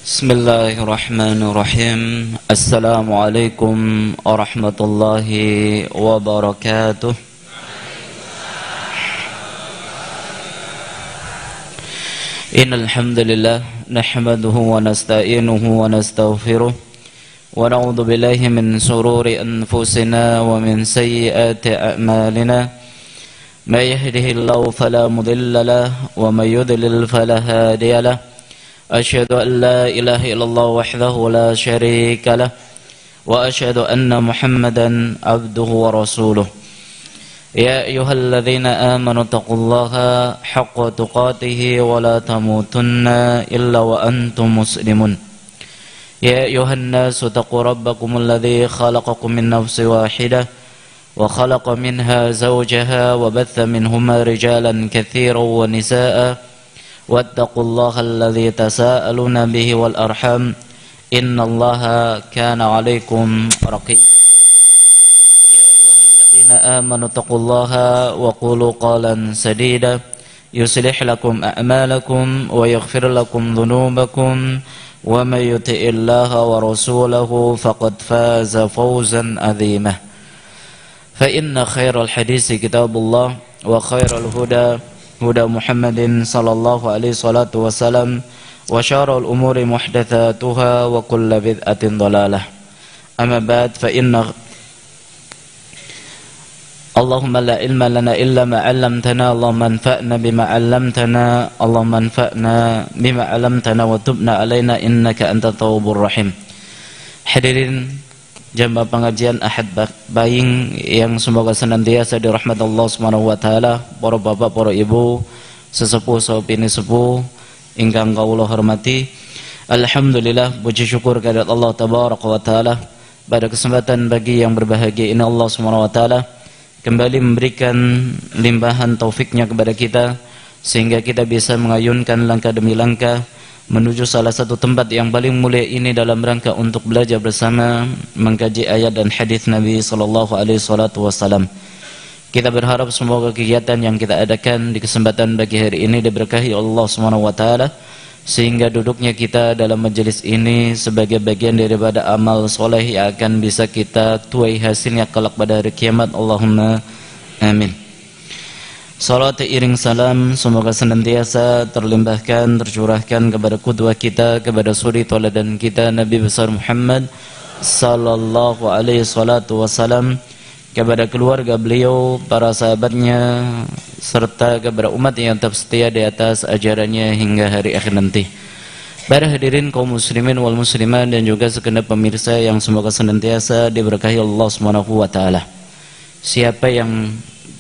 Bismillahirrahmanirrahim. Assalamualaikum warahmatullahi wabarakatuh. Innal hamdalillah nahmaduhu wa nasta'inuhu wa nastaghfiruh wa na'udzu billahi min shururi anfusina wa min sayyiati a'malina. May yahdihillahu fala mudilla lahu wa may yudlil fala hadiya lahu. أشهد أن لا إله إلا الله وحده لا شريك له وأشهد أن محمدا عبده ورسوله يا أيها الذين آمنوا اتقوا الله حق تقاته ولا تموتن إلا وأنتم مسلمون يا أيها الناس اتقوا ربكم الذي خلقكم من نفس واحدة وخلق منها زوجها وبث منهما رجالا كثيرا ونساء واتقوا الله الذي تساءلون به والأرحام إن الله كان عليكم رقيبا يا أيها الذين آمنوا اتقوا الله وقولوا قولا سديدا يصلح لكم أعمالكم ويغفر لكم ذنوبكم ومن يطع الله ورسوله فقد فاز فوزا عظيما فإن خير الحديث كتاب الله وخير الهدى هدى محمد صلى الله عليه الصلاة والسلام وشر الأمور محدثاتها وكل بدعة ضلالة أما بعد فإن اللهم لا علم لنا إلا ما علمتنا اللهم انفعنا بما علمتنا اللهم انفعنا بما علمتنا وتبنا علينا إنك أنت التواب الرحيم. Hadirin jamaah pengajian Ahad Baing yang semoga senantiasa dirahmati Allah Subhanahu wa taala, para bapak, para ibu, sesepuh saupini sepuh ingkang kawula hormati. Alhamdulillah, puji syukur kehadirat Allah tabaraka wa taala pada kesempatan bagi yang berbahagia ini Allah Subhanahu wa taala kembali memberikan limpahan taufiknya kepada kita sehingga kita bisa mengayunkan langkah demi langkah menuju salah satu tempat yang paling mulia ini dalam rangka untuk belajar bersama mengkaji ayat dan hadis Nabi sallallahu alaihi wasallam. Kita berharap semoga kegiatan yang kita adakan di kesempatan pagi hari ini diberkahi Allah Subhanahu wa taala sehingga duduknya kita dalam majelis ini sebagai bagian daripada amal soleh yang akan bisa kita tuai hasilnya kelak pada hari kiamat. Allahumma amin. Salat iring salam semoga senantiasa terlimpahkan, tercurahkan kepada qudwah kita, kepada suri tauladan kita Nabi besar Muhammad sallallahu alaihi wasallam, kepada keluarga beliau, para sahabatnya, serta kepada umat yang tetap setia di atas ajarannya hingga hari akhir nanti. Para hadirin kaum muslimin wal muslimat dan juga segenap pemirsa yang semoga senantiasa diberkahi Allah Subhanahu wa taala. Siapa yang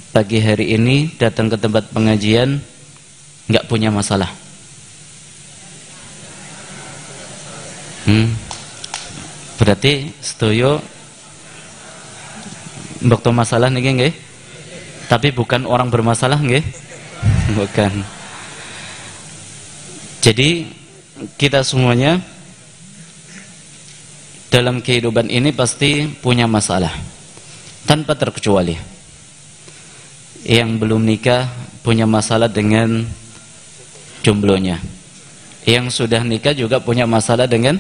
pagi hari ini datang ke tempat pengajian nggak punya masalah? Berarti setuju mbok masalah niki nggih? Tapi bukan orang bermasalah nggih? Bukan. Jadi kita semuanya dalam kehidupan ini pasti punya masalah tanpa terkecuali. Yang belum nikah punya masalah dengan jomblonya. Yang sudah nikah juga punya masalah dengan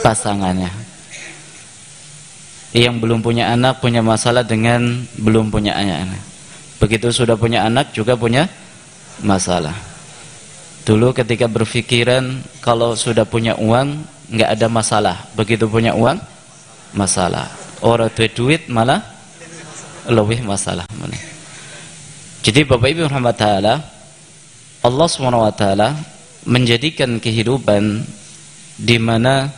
pasangannya. Yang belum punya anak punya masalah dengan belum punya anak. Begitu sudah punya anak juga punya masalah. Dulu ketika berpikiran kalau sudah punya uang nggak ada masalah. Begitu punya uang masalah. Orang duit malah lebih masalah. Jadi Bapak Ibu rahmat taala, Allah Subhanahu wa taala menjadikan kehidupan di mana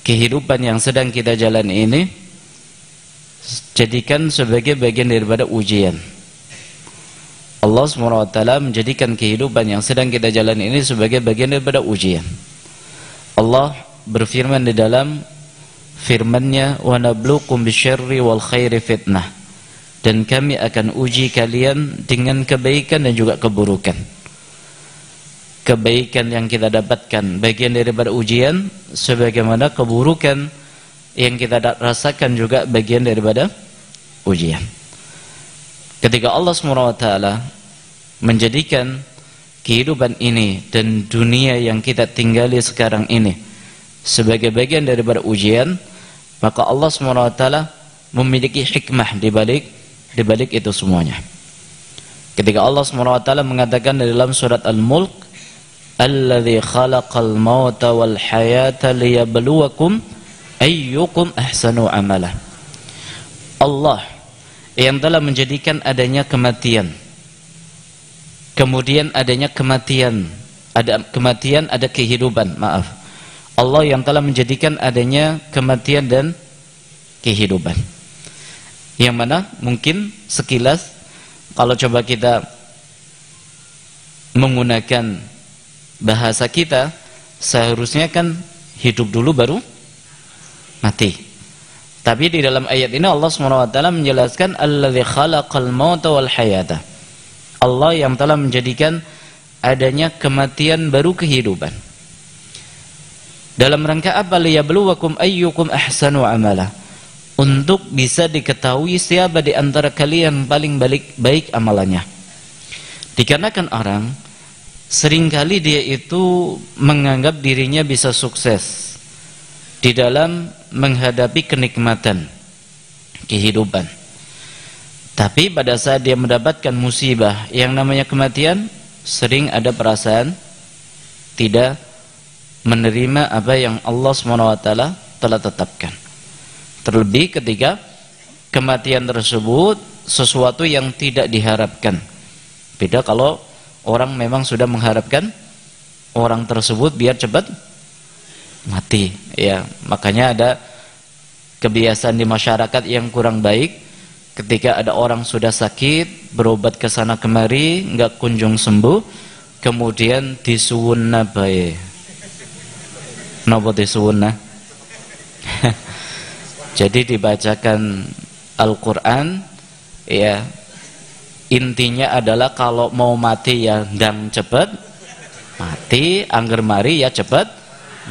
kehidupan yang sedang kita jalani ini jadikan sebagai bagian daripada ujian. Allah Subhanahu wa taala menjadikan kehidupan yang sedang kita jalani ini sebagai bagian daripada ujian. Allah berfirman di dalam firman-Nya, wa nabluukum bisyarri wal khairi fitnah, dan kami akan uji kalian dengan kebaikan dan juga keburukan. Kebaikan yang kita dapatkan bagian daripada ujian, sebagaimana keburukan yang kita rasakan juga bagian daripada ujian. Ketika Allah SWT menjadikan kehidupan ini dan dunia yang kita tinggali sekarang ini sebagai bagian daripada ujian, maka Allah SWT memiliki hikmah di balik itu semuanya. Ketika Allah SWT mengatakan dalam surat Al-Mulk, alladzi khalaqal mauta wal hayata liyabluwakum ayyukum ahsanu amala. Allah yang telah menjadikan adanya kematian, kemudian adanya kematian, ada kehidupan, maaf. Allah yang telah menjadikan adanya kematian dan kehidupan. Yang mana mungkin sekilas kalau coba kita menggunakan bahasa kita, seharusnya kan hidup dulu baru mati. Tapi di dalam ayat ini Allah SWT menjelaskan alladzi khalaqal mauta wal hayata. Allah yang telah menjadikan adanya kematian baru kehidupan. Dalam rangka apa? Liyabluwakum ayyukum ahsanu amala. Untuk bisa diketahui siapa di antara kalian paling baik amalannya. Dikarenakan orang seringkali dia itu menganggap dirinya bisa sukses di dalam menghadapi kenikmatan kehidupan. Tapi pada saat dia mendapatkan musibah yang namanya kematian, sering ada perasaan tidak menerima apa yang Allah SWT telah tetapkan. Terlebih ketika kematian tersebut sesuatu yang tidak diharapkan. Beda kalau orang memang sudah mengharapkan orang tersebut biar cepat mati, ya. Makanya ada kebiasaan di masyarakat yang kurang baik. Ketika ada orang sudah sakit, berobat ke sana kemari, nggak kunjung sembuh, kemudian disuwunna bae. Napa disuwunna? Jadi dibacakan Al-Quran, ya, intinya adalah kalau mau mati ya ndang cepet mati, angger mari ya cepet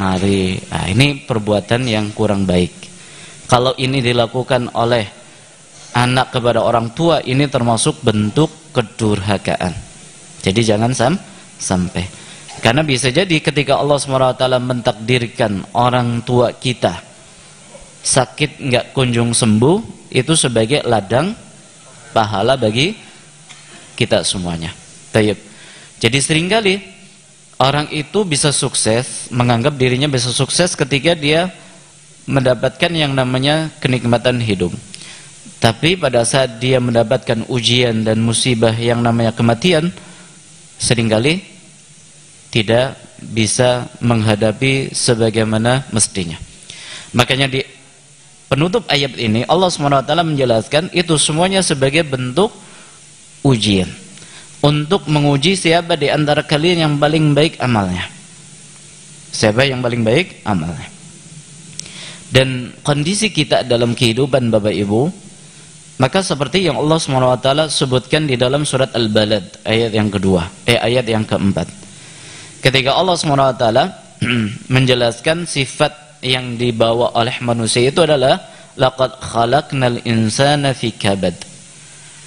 mari. Nah, ini perbuatan yang kurang baik. Kalau ini dilakukan oleh anak kepada orang tua, ini termasuk bentuk kedurhakaan. Jadi jangan sampai. Karena bisa jadi ketika Allah SWT mentakdirkan orang tua kita sakit nggak kunjung sembuh, itu sebagai ladang pahala bagi kita semuanya. Tayyib. Jadi seringkali orang itu bisa sukses, menganggap dirinya bisa sukses ketika dia mendapatkan yang namanya kenikmatan hidup. Tapi pada saat dia mendapatkan ujian dan musibah yang namanya kematian, seringkali tidak bisa menghadapi sebagaimana mestinya. Makanya di penutup ayat ini Allah SWT menjelaskan itu semuanya sebagai bentuk ujian untuk menguji siapa di antara kalian yang paling baik amalnya. Siapa yang paling baik amalnya. Dan kondisi kita dalam kehidupan Bapak Ibu, maka seperti yang Allah SWT sebutkan di dalam surat Al-Balad ayat yang kedua, ayat yang keempat. Ketika Allah SWT menjelaskan sifat yang dibawa oleh manusia itu adalah laqad khalaqnal insana fi kabad.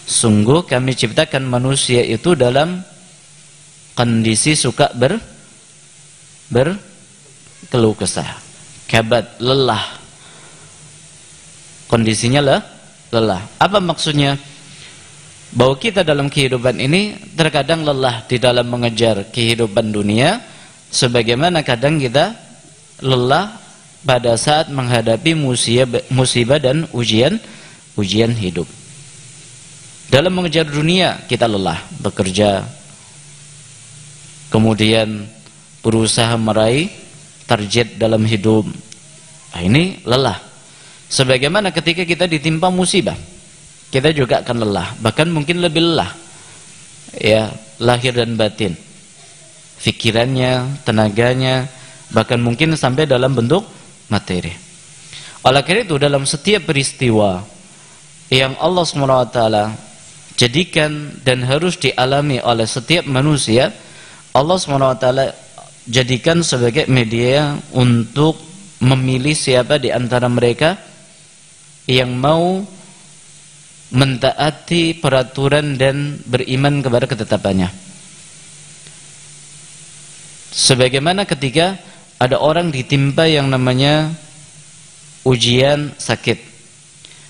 Sungguh kami ciptakan manusia itu dalam kondisi suka berkeluh kesah. Kabad, lelah. Kondisinya lelah. Apa maksudnya? Bahwa kita dalam kehidupan ini terkadang lelah di dalam mengejar kehidupan dunia, sebagaimana kadang kita lelah pada saat menghadapi musibah dan ujian hidup. Dalam mengejar dunia kita lelah bekerja, kemudian berusaha meraih target dalam hidup. Nah, ini lelah. Sebagaimana ketika kita ditimpa musibah, kita juga akan lelah, bahkan mungkin lebih lelah, ya, lahir dan batin, pikirannya, tenaganya, bahkan mungkin sampai dalam bentuk materi. Oleh karena itu dalam setiap peristiwa yang Allah SWT jadikan dan harus dialami oleh setiap manusia, Allah SWT jadikan sebagai media untuk memilih siapa di antara mereka yang mau mentaati peraturan dan beriman kepada ketetapannya. Sebagaimana ketika ada orang ditimpa yang namanya ujian sakit.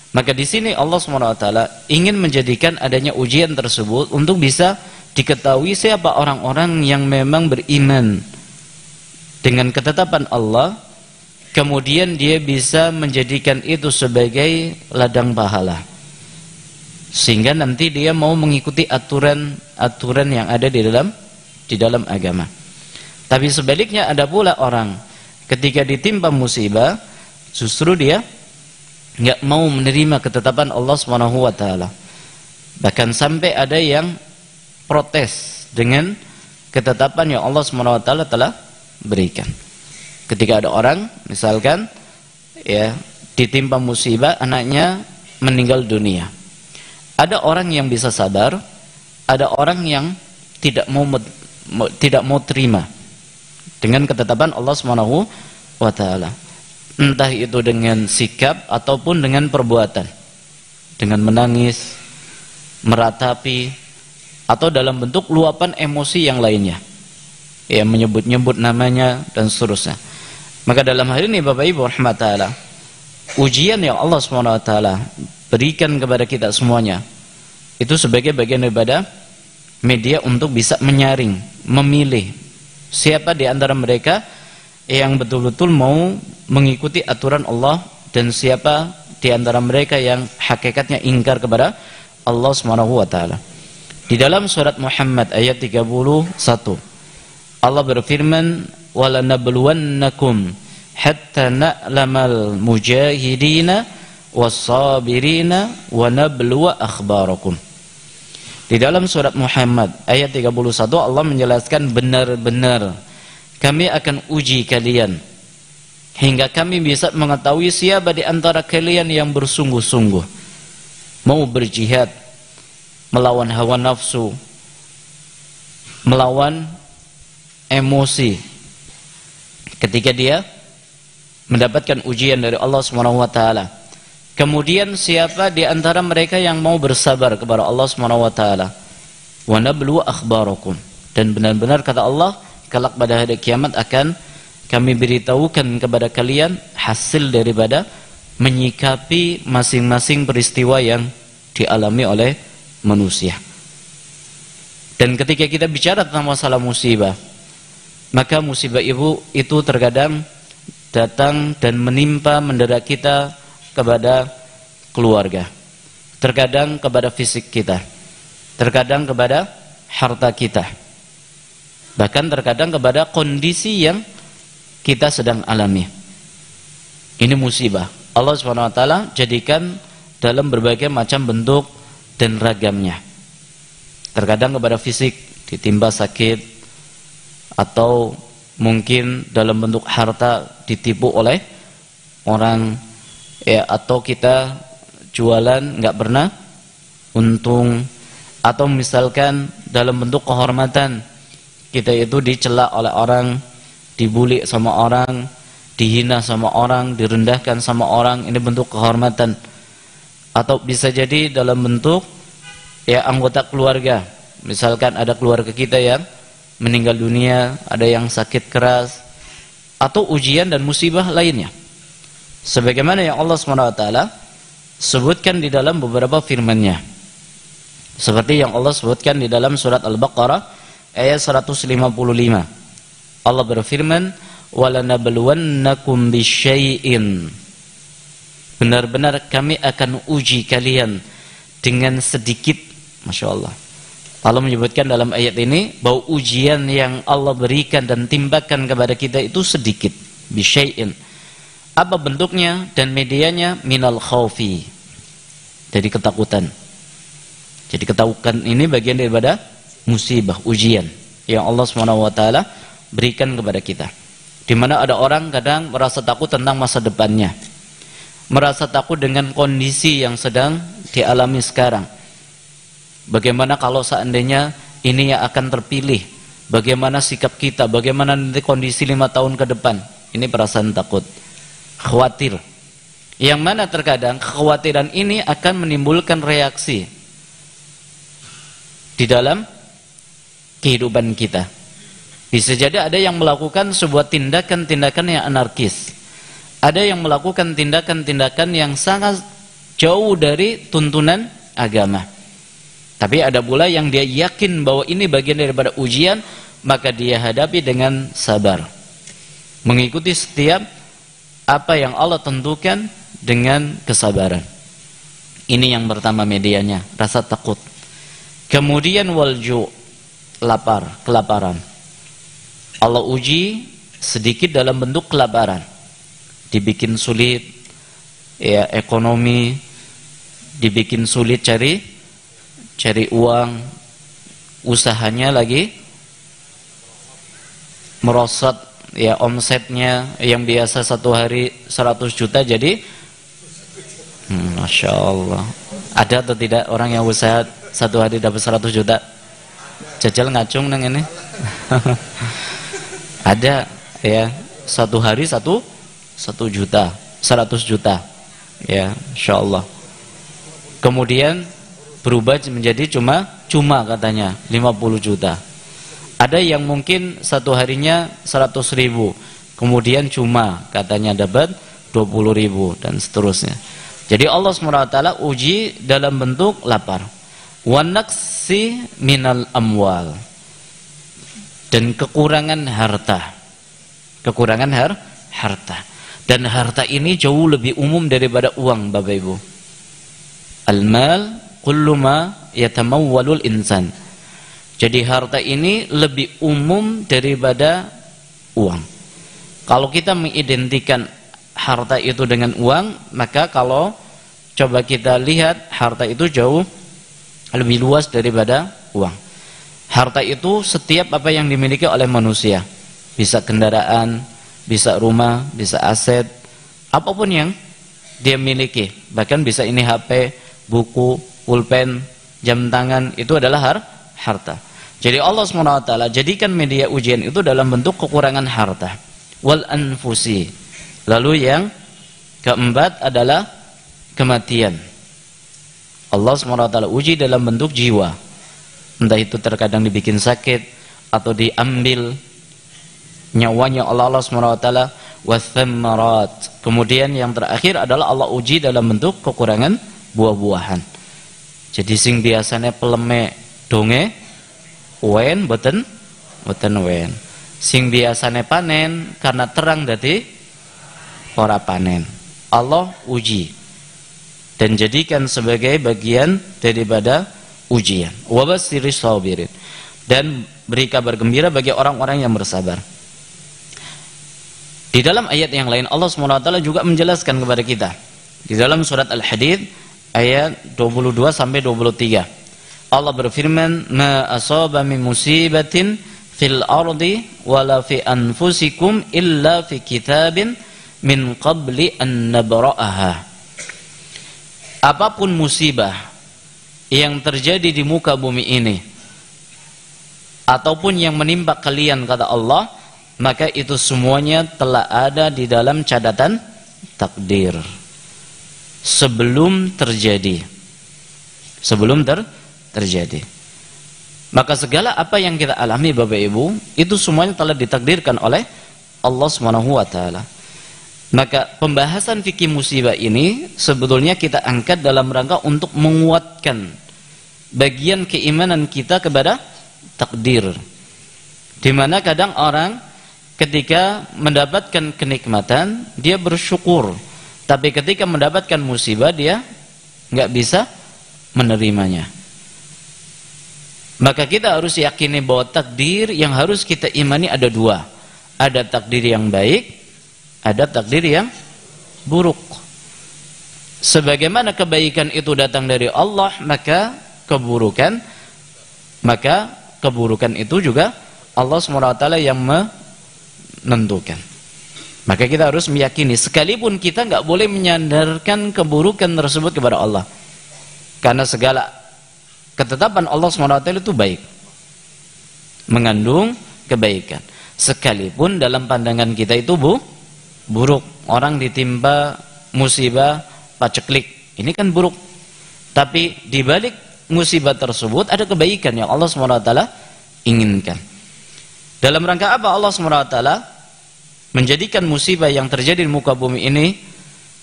Maka di sini Allah SWT ingin menjadikan adanya ujian tersebut untuk bisa diketahui siapa orang-orang yang memang beriman dengan ketetapan Allah, kemudian dia bisa menjadikan itu sebagai ladang pahala, sehingga nanti dia mau mengikuti aturan yang ada di dalam agama. Tapi sebaliknya ada pula orang ketika ditimpa musibah justru dia nggak mau menerima ketetapan Allah SWT. Bahkan sampai ada yang protes dengan ketetapan yang Allah SWT telah berikan. Ketika ada orang misalkan ya ditimpa musibah, anaknya meninggal dunia, ada orang yang bisa sabar, ada orang yang tidak mau terima dengan ketetapan Allah SWT, entah itu dengan sikap ataupun dengan perbuatan, dengan menangis, meratapi, atau dalam bentuk luapan emosi yang lainnya, ya menyebut-nyebut namanya dan seterusnya. Maka dalam hal ini Bapak Ibu rahmatullah, ujian yang Allah SWT berikan kepada kita semuanya itu sebagai bagian daripada media untuk bisa menyaring, memilih siapa di antara mereka yang betul-betul mau mengikuti aturan Allah dan siapa di antara mereka yang hakikatnya ingkar kepada Allah SWT. Di dalam surat Muhammad ayat 31 Allah berfirman, "Walanabluwannakum hatta na'lamal mujahidina was-sabirina wa nabluwa akhbarakum." Di dalam surat Muhammad ayat 31 Allah menjelaskan, benar-benar kami akan uji kalian hingga kami bisa mengetahui siapa di antara kalian yang bersungguh-sungguh mau berjihad melawan hawa nafsu, melawan emosi ketika dia mendapatkan ujian dari Allah SWT. Kemudian siapa di antara mereka yang mau bersabar kepada Allah SWT. Wa nablu akhbarakum, dan benar-benar kata Allah, kelak pada hari kiamat akan kami beritahukan kepada kalian hasil daripada menyikapi masing-masing peristiwa yang dialami oleh manusia. Dan ketika kita bicara tentang masalah musibah, maka musibah itu terkadang datang dan menimpa mendera kita kepada keluarga, terkadang kepada fisik kita, terkadang kepada harta kita, bahkan terkadang kepada kondisi yang kita sedang alami. Ini musibah Allah SWT jadikan dalam berbagai macam bentuk dan ragamnya. Terkadang kepada fisik, ditimpa sakit, atau mungkin dalam bentuk harta ditipu oleh orang, ya, atau kita jualan nggak pernah untung, atau misalkan dalam bentuk kehormatan, kita itu dicela oleh orang, dibuli sama orang, dihina sama orang, direndahkan sama orang. Ini bentuk kehormatan. Atau bisa jadi dalam bentuk ya anggota keluarga. Misalkan ada keluarga kita yang meninggal dunia, ada yang sakit keras, atau ujian dan musibah lainnya. Sebagaimana yang Allah SWT sebutkan di dalam beberapa firman-Nya. Seperti yang Allah sebutkan di dalam surat Al-Baqarah ayat 155. Allah berfirman, "Walanabluwannakum bisyai'in." Benar-benar kami akan uji kalian dengan sedikit. Masya Allah, Allah menyebutkan dalam ayat ini bahwa ujian yang Allah berikan dan timpakan kepada kita itu sedikit. Bisyai'in. Apa bentuknya dan medianya? Minal khawfi, dari ketakutan. Jadi ketakutan ini bagian daripada musibah, ujian yang Allah SWT berikan kepada kita. Di mana ada orang kadang merasa takut tentang masa depannya, merasa takut dengan kondisi yang sedang dialami sekarang. Bagaimana kalau seandainya ini yang akan terpilih? Bagaimana sikap kita? Bagaimana nanti kondisi 5 tahun ke depan? Ini perasaan takut, khawatir. Yang mana terkadang kekhawatiran ini akan menimbulkan reaksi di dalam kehidupan kita. Bisa jadi ada yang melakukan sebuah tindakan-tindakan yang anarkis. Ada yang melakukan tindakan-tindakan yang sangat jauh dari tuntunan agama. Tapi ada pula yang dia yakin bahwa ini bagian daripada ujian, maka dia hadapi dengan sabar. Mengikuti setiap apa yang Allah tentukan dengan kesabaran. Ini yang pertama medianya, rasa takut. Kemudian walju, lapar, kelaparan. Allah uji sedikit dalam bentuk kelaparan. Dibikin sulit ya ekonomi, dibikin sulit cari uang, usahanya lagi merosot, ya omsetnya yang biasa satu hari 100 juta jadi Masya Allah. Ada atau tidak orang yang usaha satu hari dapat 100 juta? Jajal ngacung nang ini. Ada ya, satu hari 1 juta, 100 juta, ya, Insya Allah. Kemudian berubah menjadi cuma katanya 50 juta. Ada yang mungkin satu harinya 100.000, kemudian cuma katanya dapat 20.000 dan seterusnya. Jadi Allah SWT uji dalam bentuk lapar, wanaksi minal amwal, dan kekurangan harta. Dan harta ini jauh lebih umum daripada uang, Bapak Ibu. Al-mal kullu ma yatamawwalul insan. Jadi harta ini lebih umum daripada uang. Kalau kita mengidentikan harta itu dengan uang, maka kalau coba kita lihat, harta itu jauh lebih luas daripada uang. Harta itu setiap apa yang dimiliki oleh manusia. Bisa kendaraan, bisa rumah, bisa aset, apapun yang dia miliki. Bahkan bisa ini HP, buku, pulpen, jam tangan, itu adalah harta. Jadi Allah SWT jadikan media ujian itu dalam bentuk kekurangan harta. Wal anfusi. Lalu yang keempat adalah kematian. Allah SWT uji dalam bentuk jiwa. Entah itu terkadang dibikin sakit atau diambil nyawanya oleh Allah SWT. Wathamarat. Kemudian yang terakhir adalah Allah uji dalam bentuk kekurangan buah-buahan. Jadi sing biasanya peleme donge wen boten wen. Sing biasanya panen karena terang dadi ora panen. Allah uji dan jadikan sebagai bagian daripada ujian. Wabasyiris sabirin, dan beri kabar gembira bagi orang-orang yang bersabar. Di dalam ayat yang lain Allah SWT juga menjelaskan kepada kita. Di dalam surat Al-Hadid ayat 22 sampai 23. Allah berfirman, "Ma asaba min musibatin fil ardi wala fi anfusikum illa fi kitabin min qabli an nabra'aha." Apapun musibah yang terjadi di muka bumi ini ataupun yang menimpa kalian, kata Allah, maka itu semuanya telah ada di dalam catatan takdir sebelum terjadi. Terjadi. Maka segala apa yang kita alami Bapak Ibu, itu semuanya telah ditakdirkan oleh Allah Subhanahu wa taala. Maka pembahasan fikih musibah ini sebetulnya kita angkat dalam rangka untuk menguatkan bagian keimanan kita kepada takdir. Di mana kadang orang ketika mendapatkan kenikmatan dia bersyukur, tapi ketika mendapatkan musibah dia nggak bisa menerimanya. Maka kita harus yakini bahwa takdir yang harus kita imani ada dua. Ada takdir yang baik, ada takdir yang buruk. Sebagaimana kebaikan itu datang dari Allah, maka keburukan itu juga Allah SWT yang menentukan. Maka kita harus meyakini, sekalipun kita nggak boleh menyandarkan keburukan tersebut kepada Allah, karena segala ketetapan Allah SWT itu baik, mengandung kebaikan. Sekalipun dalam pandangan kita itu buruk. Orang ditimpa musibah paceklik, ini kan buruk. Tapi di balik musibah tersebut ada kebaikan yang Allah SWT inginkan. Dalam rangka apa Allah SWT menjadikan musibah yang terjadi di muka bumi ini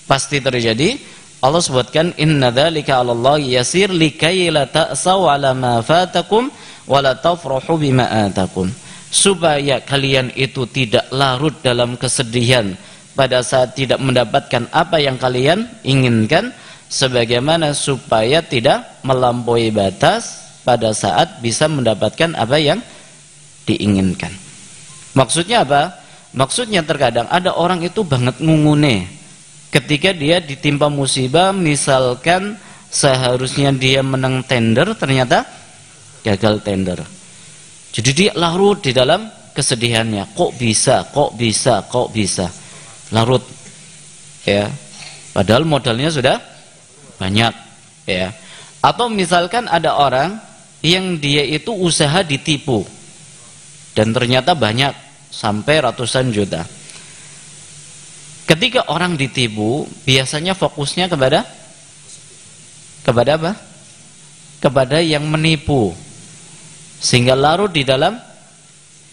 pasti terjadi? Allah sebutkan inna dzalika 'alallahi yasir likay la ta'saw 'ala ma fatakum wa la tafrahu bima atakum. Supaya kalian itu tidak larut dalam kesedihan pada saat tidak mendapatkan apa yang kalian inginkan, sebagaimana supaya tidak melampaui batas pada saat bisa mendapatkan apa yang diinginkan. Maksudnya apa? Maksudnya terkadang ada orang itu banget ngungune ketika dia ditimpa musibah, misalkan seharusnya dia menang tender ternyata gagal tender. Jadi dia larut di dalam kesedihannya. Kok bisa? Kok bisa? Kok bisa? Larut. Ya. Padahal modalnya sudah banyak, ya. Atau misalkan ada orang yang dia itu usaha ditipu dan ternyata banyak sampai ratusan juta. Ketika orang ditipu, biasanya fokusnya kepada apa? Kepada yang menipu, sehingga larut di dalam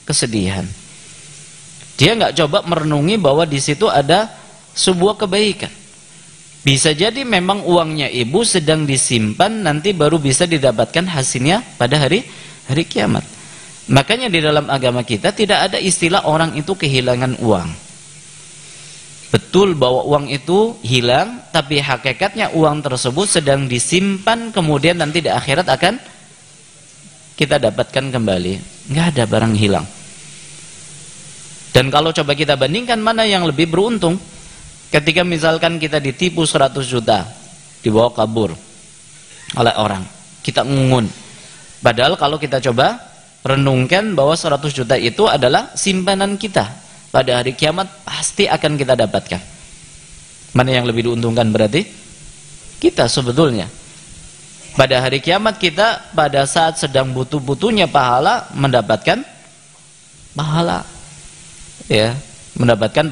kesedihan. Dia nggak coba merenungi bahwa di situ ada sebuah kebaikan. Bisa jadi memang uangnya ibu sedang disimpan, nanti baru bisa didapatkan hasilnya pada hari kiamat. Makanya di dalam agama kita tidak ada istilah orang itu kehilangan uang. Betul bahwa uang itu hilang, tapi hakikatnya uang tersebut sedang disimpan, kemudian nanti di akhirat akan kita dapatkan kembali. Nggak ada barang hilang. Dan kalau coba kita bandingkan mana yang lebih beruntung, ketika misalkan kita ditipu 100 juta, dibawa kabur oleh orang, kita ngungun. Padahal kalau kita coba renungkan bahwa 100 juta itu adalah simpanan kita, pada hari kiamat pasti akan kita dapatkan. Mana yang lebih diuntungkan berarti? Kita sebetulnya. Pada hari kiamat kita pada saat sedang butuh-butuhnya pahala mendapatkan pahala. Ya, mendapatkan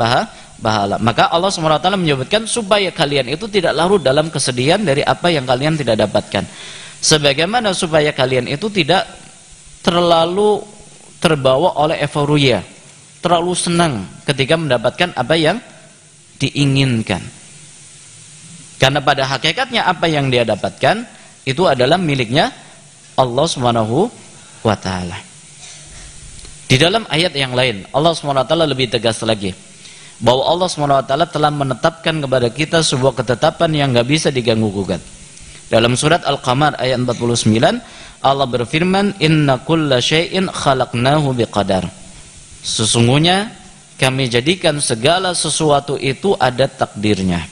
pahala. Maka Allah SWT menyebutkan supaya kalian itu tidak larut dalam kesedihan dari apa yang kalian tidak dapatkan. Sebagaimana supaya kalian itu tidak terlalu terbawa oleh euforia, terlalu senang ketika mendapatkan apa yang diinginkan. Karena pada hakikatnya apa yang dia dapatkan itu adalah miliknya Allah Subhanahu wa taala. Di dalam ayat yang lain Allah Subhanahu wa taala lebih tegas lagi bahwa Allah Subhanahu wa taala telah menetapkan kepada kita sebuah ketetapan yang enggak bisa diganggu gugat. Dalam surat Al-Qamar ayat 49 Allah berfirman, inna kulla syai'in khalaqnahu biqadar. Sesungguhnya kami jadikan segala sesuatu itu ada takdirnya.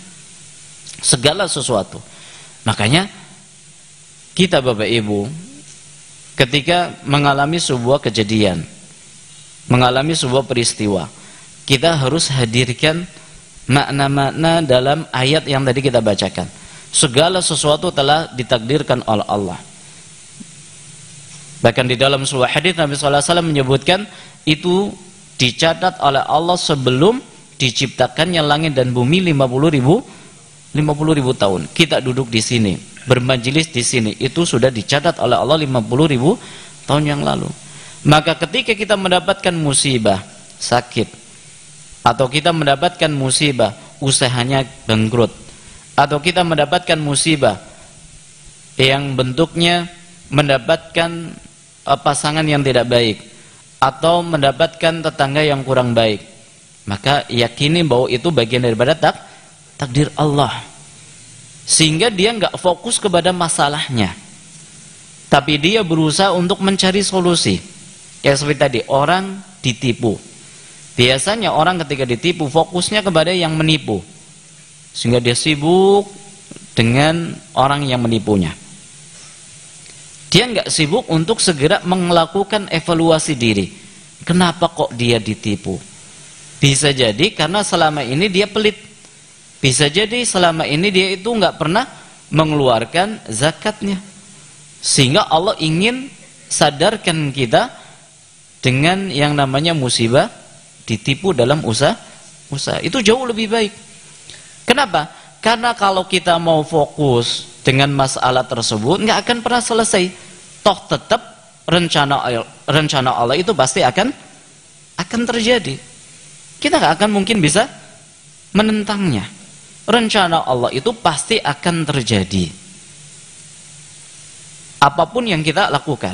Segala sesuatu. Makanya kita Bapak Ibu ketika mengalami sebuah kejadian, mengalami sebuah peristiwa, kita harus hadirkan makna-makna dalam ayat yang tadi kita bacakan. Segala sesuatu telah ditakdirkan oleh Allah. Bahkan di dalam sebuah hadis Nabi SAW menyebutkan itu dicatat oleh Allah sebelum diciptakannya langit dan bumi 50.000 tahun. Kita duduk di sini, bermajelis di sini, itu sudah dicatat oleh Allah 50.000 tahun yang lalu. Maka ketika kita mendapatkan musibah, sakit, atau kita mendapatkan musibah, usahanya bangkrut, atau kita mendapatkan musibah yang bentuknya mendapatkan pasangan yang tidak baik, atau mendapatkan tetangga yang kurang baik, maka yakini bahwa itu bagian daripada takdir Allah. Sehingga dia nggak fokus kepada masalahnya, tapi dia berusaha untuk mencari solusi. Kayak seperti tadi, orang ditipu. Biasanya orang ketika ditipu fokusnya kepada yang menipu, sehingga dia sibuk dengan orang yang menipunya. Dia nggak sibuk untuk segera melakukan evaluasi diri. Kenapa kok dia ditipu? Bisa jadi karena selama ini dia pelit. Bisa jadi selama ini dia itu nggak pernah mengeluarkan zakatnya. Sehingga Allah ingin sadarkan kita dengan yang namanya musibah, ditipu dalam usaha. Itu jauh lebih baik. Kenapa? Karena kalau kita mau fokus dengan masalah tersebut nggak akan pernah selesai. Toh tetap rencana Allah itu pasti akan akan terjadi. Kita nggak akan mungkin bisa menentangnya. Rencana Allah itu pasti akan terjadi. Apapun yang kita lakukan,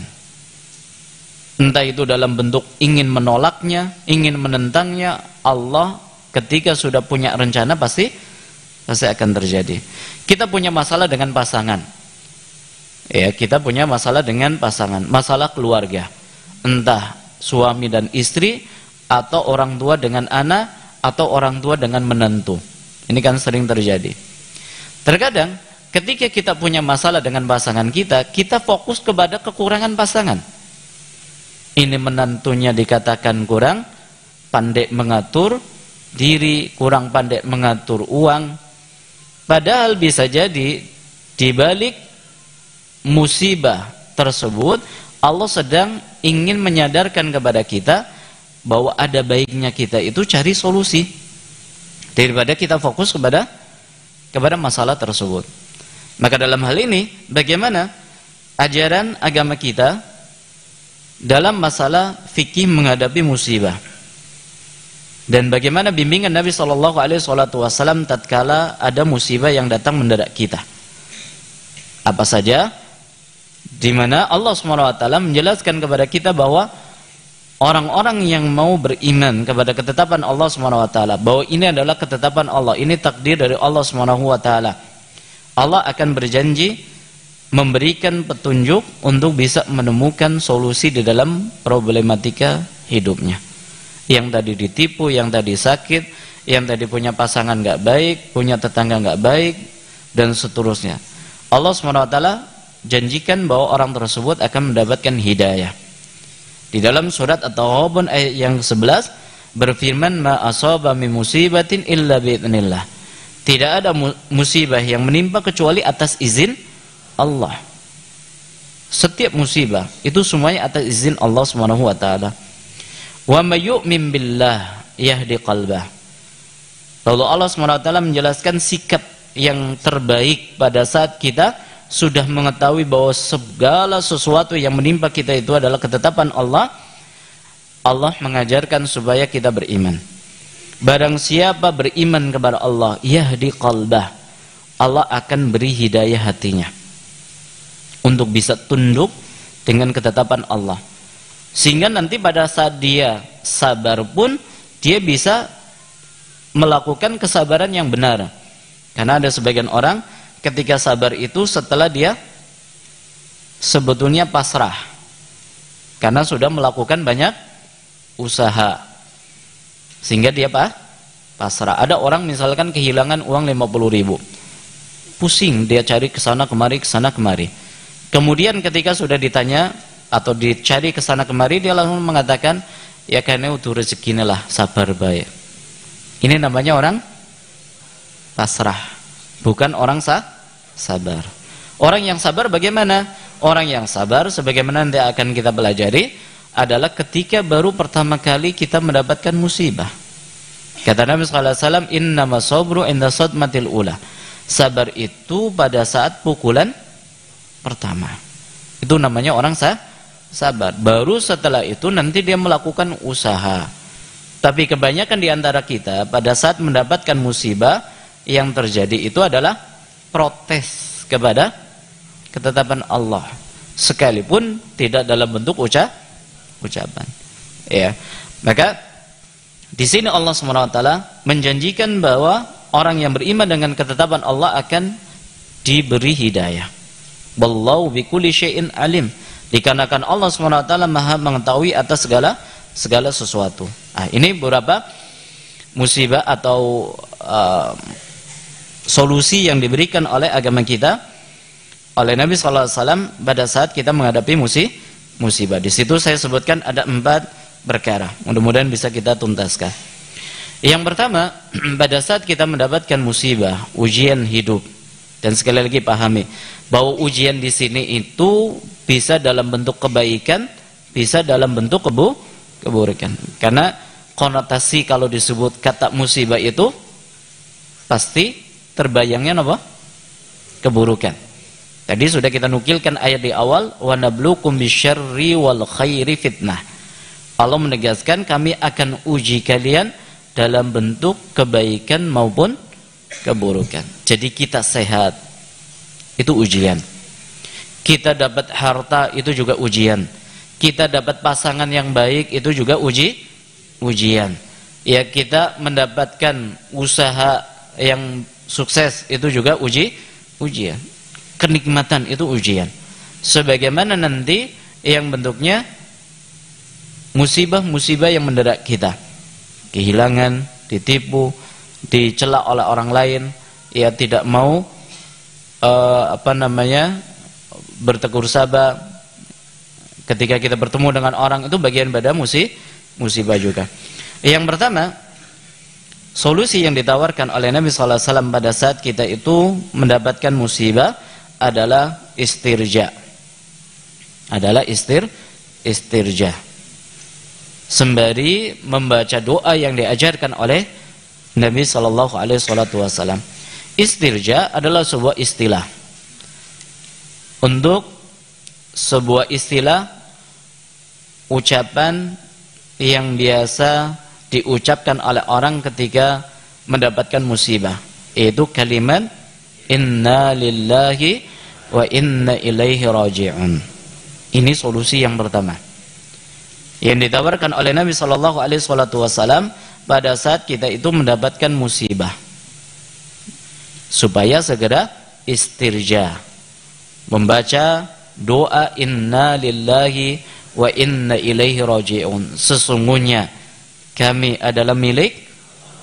entah itu dalam bentuk ingin menolaknya, ingin menentangnya, Allah ketika sudah punya rencana pasti akan terjadi. Kita punya masalah dengan pasangan. Ya, kita punya masalah dengan pasangan, masalah keluarga. Entah suami dan istri, atau orang tua dengan anak, atau orang tua dengan menantu. Ini kan sering terjadi. Terkadang ketika kita punya masalah dengan pasangan kita, kita fokus kepada kekurangan pasangan. Ini menantunya dikatakan kurang pandai mengatur diri, kurang pandai mengatur uang. Padahal bisa jadi di balik musibah tersebut Allah sedang ingin menyadarkan kepada kita bahwa ada baiknya kita itu cari solusi daripada kita fokus kepada masalah tersebut. Maka dalam hal ini bagaimana ajaran agama kita dalam masalah fikih menghadapi musibah, dan bagaimana bimbingan Nabi SAW tatkala ada musibah yang datang mendadak kita. Apa saja, di mana Allah SWT menjelaskan kepada kita bahwa orang-orang yang mau beriman kepada ketetapan Allah SWT, bahwa ini adalah ketetapan Allah, ini takdir dari Allah SWT, Allah akan berjanji memberikan petunjuk untuk bisa menemukan solusi di dalam problematika hidupnya. Yang tadi ditipu, yang tadi sakit, yang tadi punya pasangan gak baik, punya tetangga gak baik, dan seterusnya. Allah SWT janjikan bahwa orang tersebut akan mendapatkan hidayah. Di dalam surat At-Taghabun ayat yang 11 berfirman, ma asaba min musibatin illa bi'idznillah. Tidak ada musibah yang menimpa kecuali atas izin Allah. Setiap musibah itu semuanya atas izin Allah Subhanahu wa taala. Wa may yu'min billah yahdi qalbah. Lalu Allah SWT menjelaskan sikap yang terbaik pada saat kita sudah mengetahui bahwa segala sesuatu yang menimpa kita itu adalah ketetapan Allah. Allah mengajarkan supaya kita beriman. Barang siapa beriman kepada Allah, yahdi qalbah, Allah akan beri hidayah hatinya untuk bisa tunduk dengan ketetapan Allah. Sehingga nanti pada saat dia sabar pun dia bisa melakukan kesabaran yang benar. Karena ada sebagian orang ketika sabar itu setelah dia sebetulnya pasrah, karena sudah melakukan banyak usaha sehingga dia pasrah. Ada orang misalkan kehilangan uang 50.000, pusing dia cari kesana kemari, kesana kemari. Kemudian ketika sudah ditanya atau dicari kesana kemari, dia langsung mengatakan, ya karena itu rezeki lah, sabar baik. Ini namanya orang pasrah, bukan orang sabar. Orang yang sabar bagaimana? Orang yang sabar sebagaimana nanti akan kita pelajari adalah ketika baru pertama kali kita mendapatkan musibah. Kata Nabi SAW, innama sabru inda sadmatil ula. Sabar itu pada saat pukulan pertama. Itu namanya orang sabar. Baru setelah itu nanti dia melakukan usaha. Tapi kebanyakan di antara kita pada saat mendapatkan musibah, yang terjadi itu adalah protes kepada ketetapan Allah, sekalipun tidak dalam bentuk ucapan. Ya. Maka di sini Allah SWT menjanjikan bahwa orang yang beriman dengan ketetapan Allah akan diberi hidayah. Wallahu bikulli syai'in alim. Dikarenakan Allah SWT Maha mengetahui atas segala sesuatu. Nah, ini beberapa musibah atau solusi yang diberikan oleh agama kita oleh Nabi SAW pada saat kita menghadapi musibah. Di situ saya sebutkan ada 4 perkara. Mudah-mudahan bisa kita tuntaskan. Yang pertama, pada saat kita mendapatkan musibah, ujian hidup, dan sekali lagi pahami bahwa ujian di sini itu bisa dalam bentuk kebaikan, bisa dalam bentuk keburukan. Karena konotasi kalau disebut kata musibah itu pasti terbayangnya apa? Keburukan. Tadi sudah kita nukilkan ayat di awal, wa nabluukum bisyarri wal khairi fitnah. Allah menegaskan kami akan uji kalian dalam bentuk kebaikan maupun keburukan. Jadi kita sehat, itu ujian. Kita dapat harta, itu juga ujian. Kita dapat pasangan yang baik, itu juga ujian. Ya, kita mendapatkan usaha yang sukses, itu juga ujian. Kenikmatan itu ujian. Sebagaimana nanti yang bentuknya musibah-musibah yang mendera kita, kehilangan, ditipu, dicela oleh orang lain, ya tidak mau bertegur saba ketika kita bertemu dengan orang, itu bagian pada musibah juga. Yang pertama, solusi yang ditawarkan oleh Nabi sallallahu alaihi wasallam pada saat kita itu mendapatkan musibah adalah istirja. Istirja. Sembari membaca doa yang diajarkan oleh Nabi sallallahu alaihi wasallam. Istirja adalah sebuah istilah. Untuk sebuah istilah ucapan yang biasa diucapkan oleh orang ketika mendapatkan musibah, yaitu kalimat inna lillahi wa inna ilaihi raji'un. Ini solusi yang pertama yang ditawarkan oleh Nabi sallallahu alaihi wasallam pada saat kita itu mendapatkan musibah, supaya segera istirja, membaca doa inna lillahi wa inna ilaihi raji'un. Sesungguhnya kami adalah milik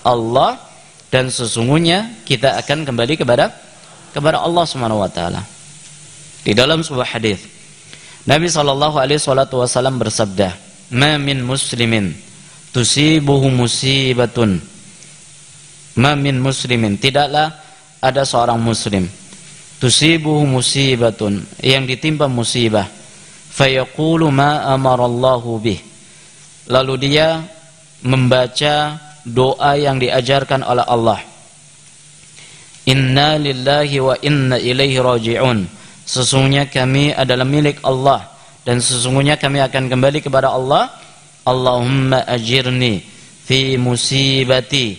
Allah dan sesungguhnya kita akan kembali kepada Allah Subhanahu wa taala. Di dalam sebuah hadis Nabi sallallahu alaihi wasallam bersabda, "Ma min muslimin tusibuhu musibatun." Ma min muslimin, tidaklah ada seorang muslim, tusibuhu musibatun, yang ditimpa musibah, fayaqulu ma amarallahu bih, lalu dia membaca doa yang diajarkan oleh Allah, inna lillahi wa inna ilaihi raji'un, sesungguhnya kami adalah milik Allah dan sesungguhnya kami akan kembali kepada Allah. Allahumma ajirni fi musibati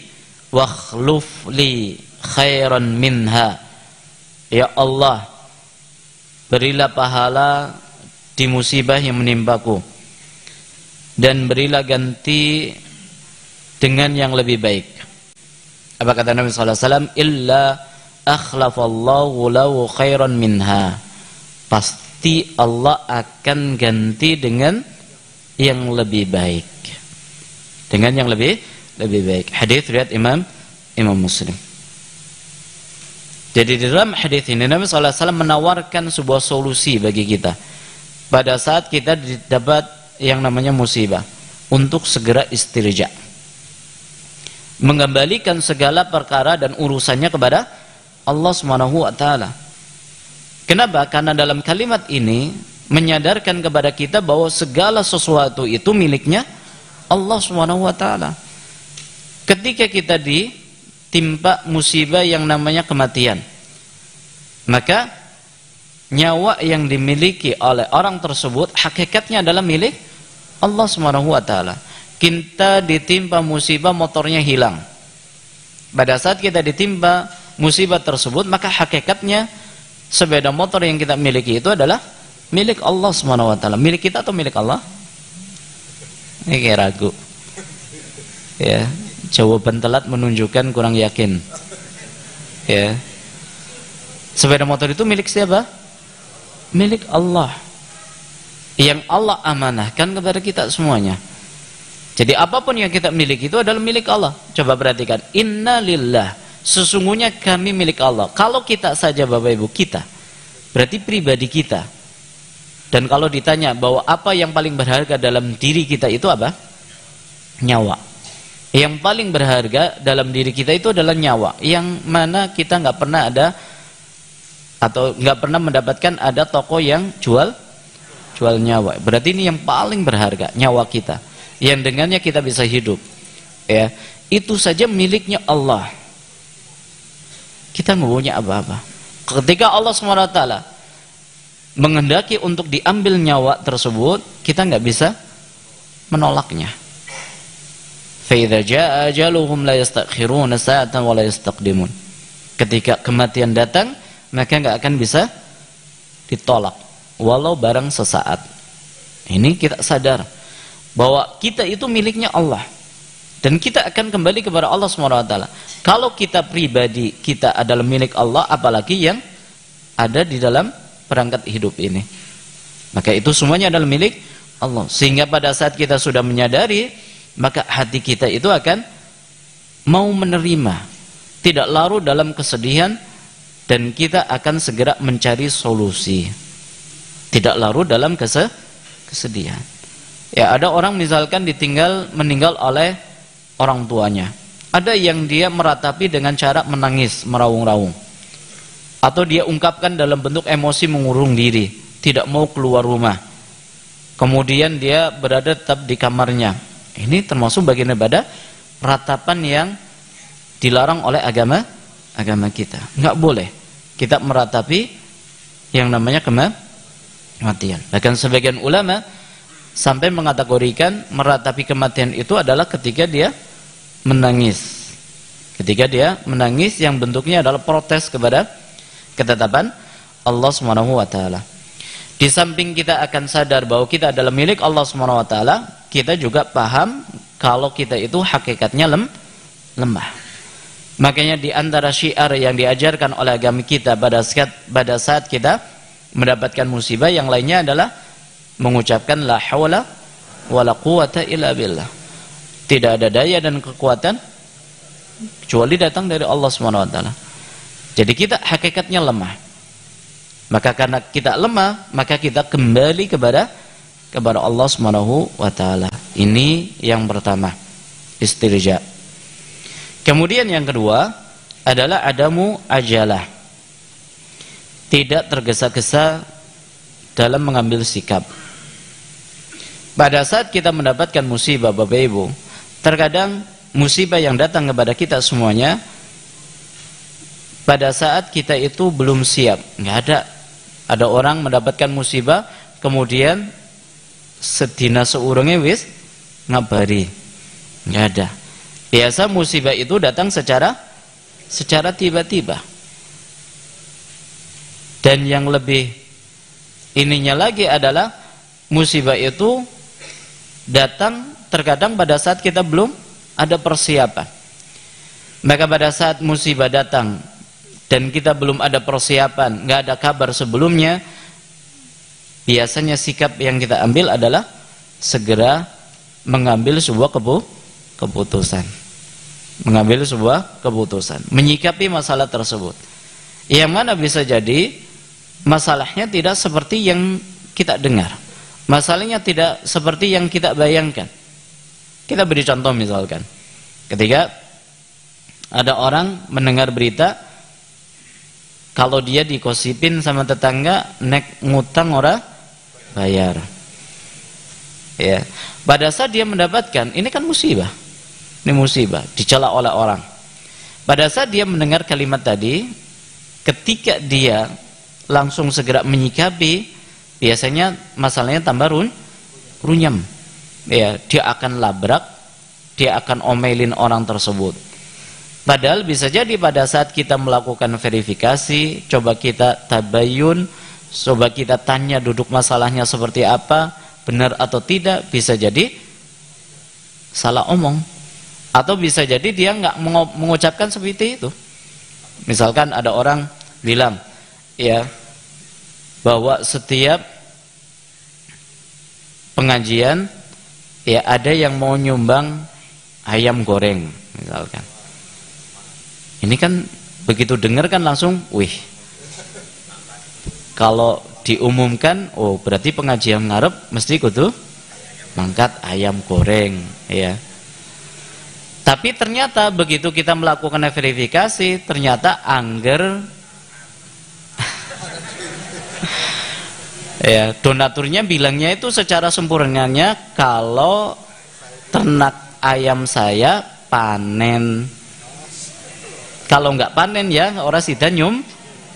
wa akhluf li khairan minha. Ya Allah, berilah pahala di musibah yang menimpaku dan berilah ganti dengan yang lebih baik. Apa kata Nabi sallallahu alaihi wasallam? Illa akhlafallahu lahu khairan minha. Pasti Allah akan ganti dengan yang lebih baik. Dengan yang lebih baik. Hadis riwayat Imam Muslim. Jadi di dalam hadis ini Nabi sallallahu alaihi wasallam menawarkan sebuah solusi bagi kita pada saat kita dapat yang namanya musibah, untuk segera istirja, mengembalikan segala perkara dan urusannya kepada Allah Subhanahu wa taala. Kenapa? Karena dalam kalimat ini menyadarkan kepada kita bahwa segala sesuatu itu miliknya Allah Subhanahu wa taala. Ketika kita ditimpa musibah yang namanya kematian, maka nyawa yang dimiliki oleh orang tersebut hakikatnya adalah milik Allah Subhanahu wa taala. Kita ditimpa musibah, motornya hilang. Pada saat kita ditimpa musibah tersebut, maka hakikatnya sepeda motor yang kita miliki itu adalah milik Allah Subhanahu wa taala. Milik kita atau milik Allah? Ini kayak ragu. Ya, jawaban telat menunjukkan kurang yakin. Ya. Sepeda motor itu milik siapa? Milik Allah. Yang Allah amanahkan kepada kita semuanya. Jadi apapun yang kita miliki itu adalah milik Allah. Coba perhatikan, inna lillah, sesungguhnya kami milik Allah. Kalau kita saja Bapak Ibu, kita berarti pribadi kita. Dan kalau ditanya bahwa apa yang paling berharga dalam diri kita itu apa? Nyawa. Yang paling berharga dalam diri kita itu adalah nyawa, yang mana kita nggak pernah ada atau nggak pernah mendapatkan ada toko yang jual nyawa. Berarti ini yang paling berharga, nyawa kita, yang dengannya kita bisa hidup. Ya, itu saja miliknya Allah. Kita nggak punya apa-apa. Ketika Allah SWT menghendaki untuk diambil nyawa tersebut, kita nggak bisa menolaknya. Fa idza jaa ajaluhum la yastakhiruna sa'atan wa la yastaqdimun. Ketika kematian datang, maka enggak akan bisa ditolak walau barang sesaat. Ini kita sadar bahwa kita itu miliknya Allah dan kita akan kembali kepada Allah SWT. Kalau kita pribadi kita adalah milik Allah, apalagi yang ada di dalam perangkat hidup ini, maka itu semuanya adalah milik Allah. Sehingga pada saat kita sudah menyadari, maka hati kita itu akan mau menerima, tidak larut dalam kesedihan, dan kita akan segera mencari solusi, tidak larut dalam kesedihan. Ya, ada orang misalkan meninggal oleh orang tuanya. Ada yang dia meratapi dengan cara menangis, meraung-raung. Atau dia ungkapkan dalam bentuk emosi mengurung diri, tidak mau keluar rumah. Kemudian dia berada tetap di kamarnya. Ini termasuk bagian daripada ratapan yang dilarang oleh agama kita. Enggak boleh kita meratapi yang namanya kematian. Bahkan sebagian ulama sampai mengkategorikan meratapi kematian itu adalah ketika dia menangis. Ketika dia menangis yang bentuknya adalah protes kepada ketetapan Allah SWT. Di samping kita akan sadar bahwa kita adalah milik Allah SWT, kita juga paham kalau kita itu hakikatnya lemah. Makanya di antara syiar yang diajarkan oleh agama kita pada saat kita mendapatkan musibah yang lainnya adalah mengucapkan la haula wala quwata illa billah. Tidak ada daya dan kekuatan kecuali datang dari Allah SWT. Jadi kita hakikatnya lemah. Maka karena kita lemah, maka kita kembali kepada Allah SWT. Ini yang pertama, istirja. Kemudian yang kedua adalah adamu ajalah. Tidak tergesa-gesa dalam mengambil sikap. Pada saat kita mendapatkan musibah, Bapak Ibu, terkadang musibah yang datang kepada kita semuanya pada saat kita itu belum siap. Nggak ada orang mendapatkan musibah kemudian sedina seurangnya wis ngabari. Nggak ada. Biasa musibah itu datang secara tiba-tiba. Dan yang lebih ininya lagi adalah musibah itu datang terkadang pada saat kita belum ada persiapan. Maka pada saat musibah datang dan kita belum ada persiapan, nggak ada kabar sebelumnya, biasanya sikap yang kita ambil adalah segera mengambil sebuah keputusan. Mengambil sebuah keputusan, menyikapi masalah tersebut. Yang mana bisa jadi masalahnya tidak seperti yang kita dengar. Masalahnya tidak seperti yang kita bayangkan. Kita beri contoh misalkan, ketika ada orang mendengar berita kalau dia dikosipin sama tetangga nek ngutang ora bayar. Ya, pada saat dia mendapatkan, ini kan musibah. Ini musibah, dicela oleh orang. Pada saat dia mendengar kalimat tadi, ketika dia langsung segera menyikapi, biasanya masalahnya tambah runyam. Ya, dia akan labrak, dia akan omelin orang tersebut. Padahal bisa jadi pada saat kita melakukan verifikasi, coba kita tabayun, coba kita tanya duduk masalahnya seperti apa, benar atau tidak, bisa jadi salah omong. Atau bisa jadi dia nggak mengucapkan seperti itu. Misalkan ada orang bilang, ya, bahwa setiap pengajian ya ada yang mau nyumbang ayam goreng misalkan. Ini kan begitu dengar kan langsung, wih. Kalau diumumkan, oh berarti pengajian ngarep mesti kudu mangkat ayam goreng, ya. Tapi ternyata begitu kita melakukan verifikasi, ternyata angger ya, donaturnya bilangnya itu secara sempurnanya kalau ternak ayam saya panen. Kalau nggak panen ya orang sida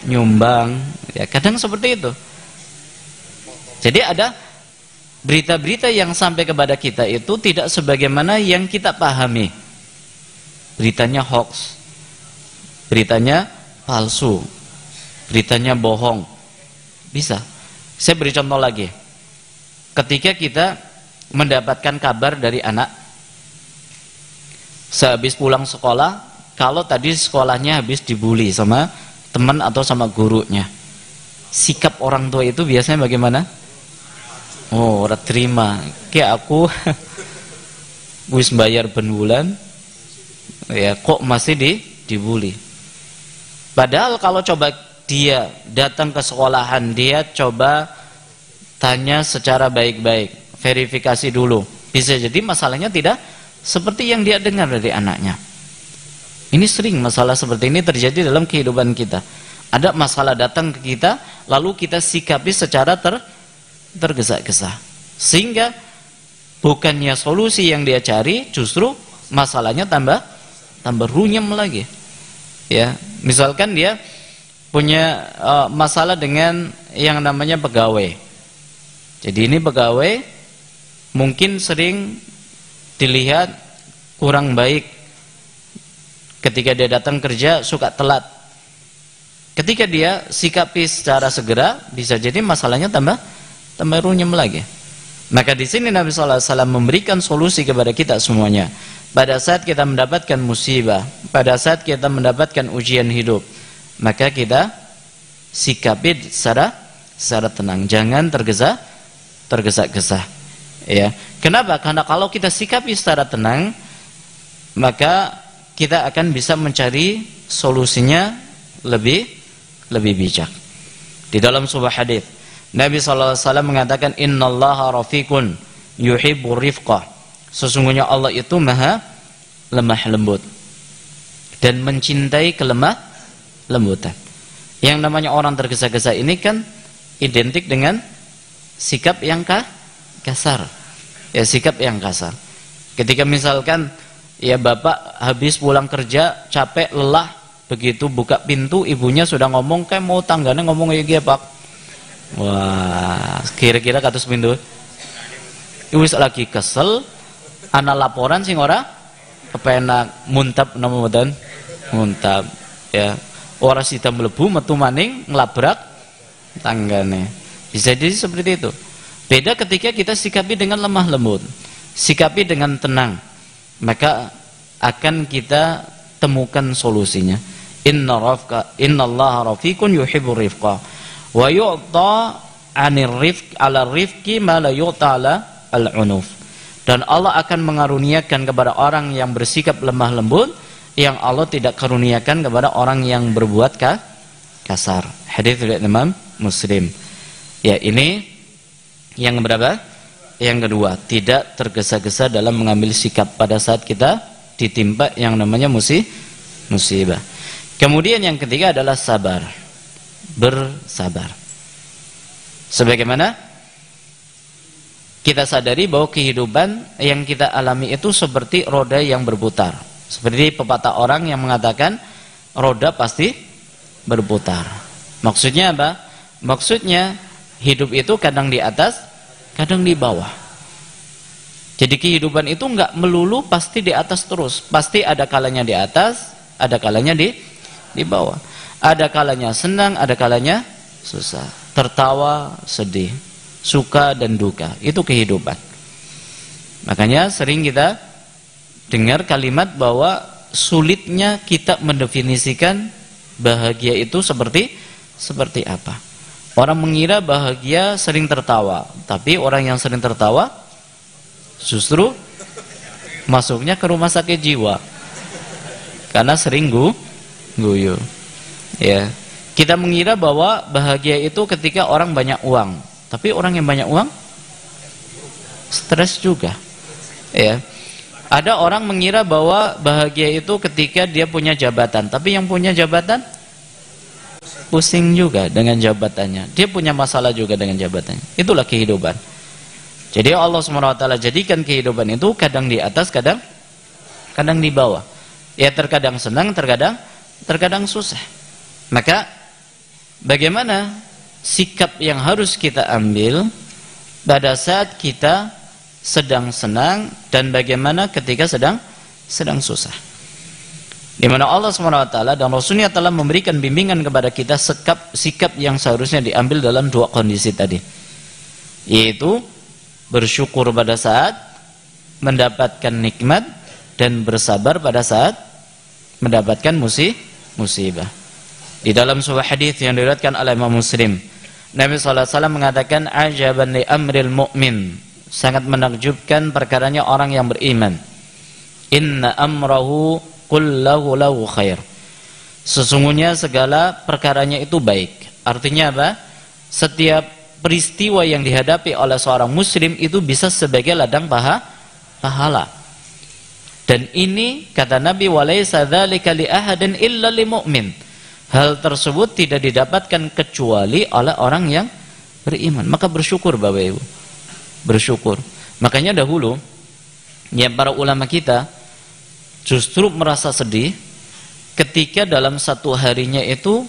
nyumbang. Ya, kadang seperti itu. Jadi ada berita-berita yang sampai kepada kita itu tidak sebagaimana yang kita pahami. Beritanya hoax, beritanya palsu, beritanya bohong. Bisa. Saya beri contoh lagi. Ketika kita mendapatkan kabar dari anak, sehabis pulang sekolah, kalau tadi sekolahnya habis dibully sama teman atau sama gurunya, sikap orang tua itu biasanya bagaimana? Oh, ora terima. Kayak aku wis bayar ben bulan, ya kok masih dibully. Padahal kalau coba dia datang ke sekolahan, dia coba tanya secara baik-baik, verifikasi dulu. Bisa jadi masalahnya tidak seperti yang dia dengar dari anaknya. Ini sering masalah seperti ini terjadi dalam kehidupan kita. Ada masalah datang ke kita, lalu kita sikapi secara tergesa-gesa. Sehingga bukannya solusi yang dia cari, justru masalahnya tambah runyam lagi. Ya, misalkan dia punya masalah dengan yang namanya pegawai. Jadi ini pegawai mungkin sering dilihat kurang baik. Ketika dia datang kerja suka telat. Ketika dia sikapi secara segera, bisa jadi masalahnya tambah runyam lagi. Maka di sini Nabi sallallahu alaihi wasallam memberikan solusi kepada kita semuanya. Pada saat kita mendapatkan musibah, pada saat kita mendapatkan ujian hidup, maka kita sikapi secara tenang, jangan tergesa-gesa. Ya. Kenapa? Karena kalau kita sikapi secara tenang, maka kita akan bisa mencari solusinya lebih bijak. Di dalam sebuah hadis, Nabi sallallahu alaihi wasallam mengatakan, "Innallaha rafiqun yuhibbur rifqah." Sesungguhnya Allah itu maha lemah lembut dan mencintai kelemah lembutan. Yang namanya orang tergesa-gesa ini kan identik dengan sikap yang kasar. Ya, sikap yang kasar. Ketika misalkan ya bapak habis pulang kerja, capek, lelah, begitu buka pintu ibunya sudah ngomong kayak mau tanggane ngomong kayak gini, Pak. Wah, kira-kira kados pintu. Wis lagi kesel, ana laporan sing ora kepenak, muntap nama mboten? Muntap. Ya. Ora sida mlebu metu maning nglabrak tanggane. Bisa jadi seperti itu. Beda ketika kita sikapi dengan lemah lembut, sikapi dengan tenang, maka akan kita temukan solusinya. Innallaha rafiqun yuhibbur rifqa wa yu'ta 'anir rifq 'ala rifqi ma la yu'ta 'ala al-'unuf. Dan Allah akan mengaruniakan kepada orang yang bersikap lemah lembut yang Allah tidak karuniakan kepada orang yang berbuat kasar. Hadis riwayat Imam Muslim. Ya, ini yang berapa? Yang kedua, tidak tergesa-gesa dalam mengambil sikap pada saat kita ditimpa yang namanya musibah. Kemudian yang ketiga adalah sabar. Bersabar. Sebagaimana kita sadari bahwa kehidupan yang kita alami itu seperti roda yang berputar. Seperti pepatah orang yang mengatakan roda pasti berputar. Maksudnya apa? Maksudnya hidup itu kadang di atas, kadang di bawah. Jadi kehidupan itu enggak melulu pasti di atas terus. Pasti ada kalanya di atas, ada kalanya di bawah. Ada kalanya senang, ada kalanya susah. Tertawa, sedih, suka dan duka. Itu kehidupan. Makanya sering kita dengar kalimat bahwa sulitnya kita mendefinisikan bahagia itu seperti apa. Orang mengira bahagia sering tertawa, tapi orang yang sering tertawa justru masuknya ke rumah sakit jiwa karena sering guyu. Ya, kita mengira bahwa bahagia itu ketika orang banyak uang, tapi orang yang banyak uang stres juga. Ya, ada orang mengira bahwa bahagia itu ketika dia punya jabatan, tapi yang punya jabatan pusing juga dengan jabatannya. Dia punya masalah juga dengan jabatannya. Itulah kehidupan. Jadi Allah SWT jadikan kehidupan itu kadang di atas, kadang di bawah. Ya, terkadang senang, terkadang susah. Maka bagaimana sikap yang harus kita ambil pada saat kita sedang senang dan bagaimana ketika sedang susah. Di mana Allah SWT dan Rasulnya telah memberikan bimbingan kepada kita sikap yang seharusnya diambil dalam dua kondisi tadi, yaitu bersyukur pada saat mendapatkan nikmat dan bersabar pada saat mendapatkan musibah. Di dalam sebuah hadis yang diriwayatkan oleh Imam Muslim, Nabi SAW mengatakan, ajaban li amril mu'min, sangat menakjubkan perkaranya orang yang beriman. Inna amrahu kullahu lahu khair, sesungguhnya segala perkaranya itu baik. Artinya apa? Setiap peristiwa yang dihadapi oleh seorang muslim itu bisa sebagai ladang pahala. Dan ini kata Nabi, walaysa dzalika li ahadin illa lil mu'min, hal tersebut tidak didapatkan kecuali oleh orang yang beriman. Maka bersyukur Bapak Ibu, bersyukur. Makanya dahulu ya para ulama kita justru merasa sedih ketika dalam satu harinya itu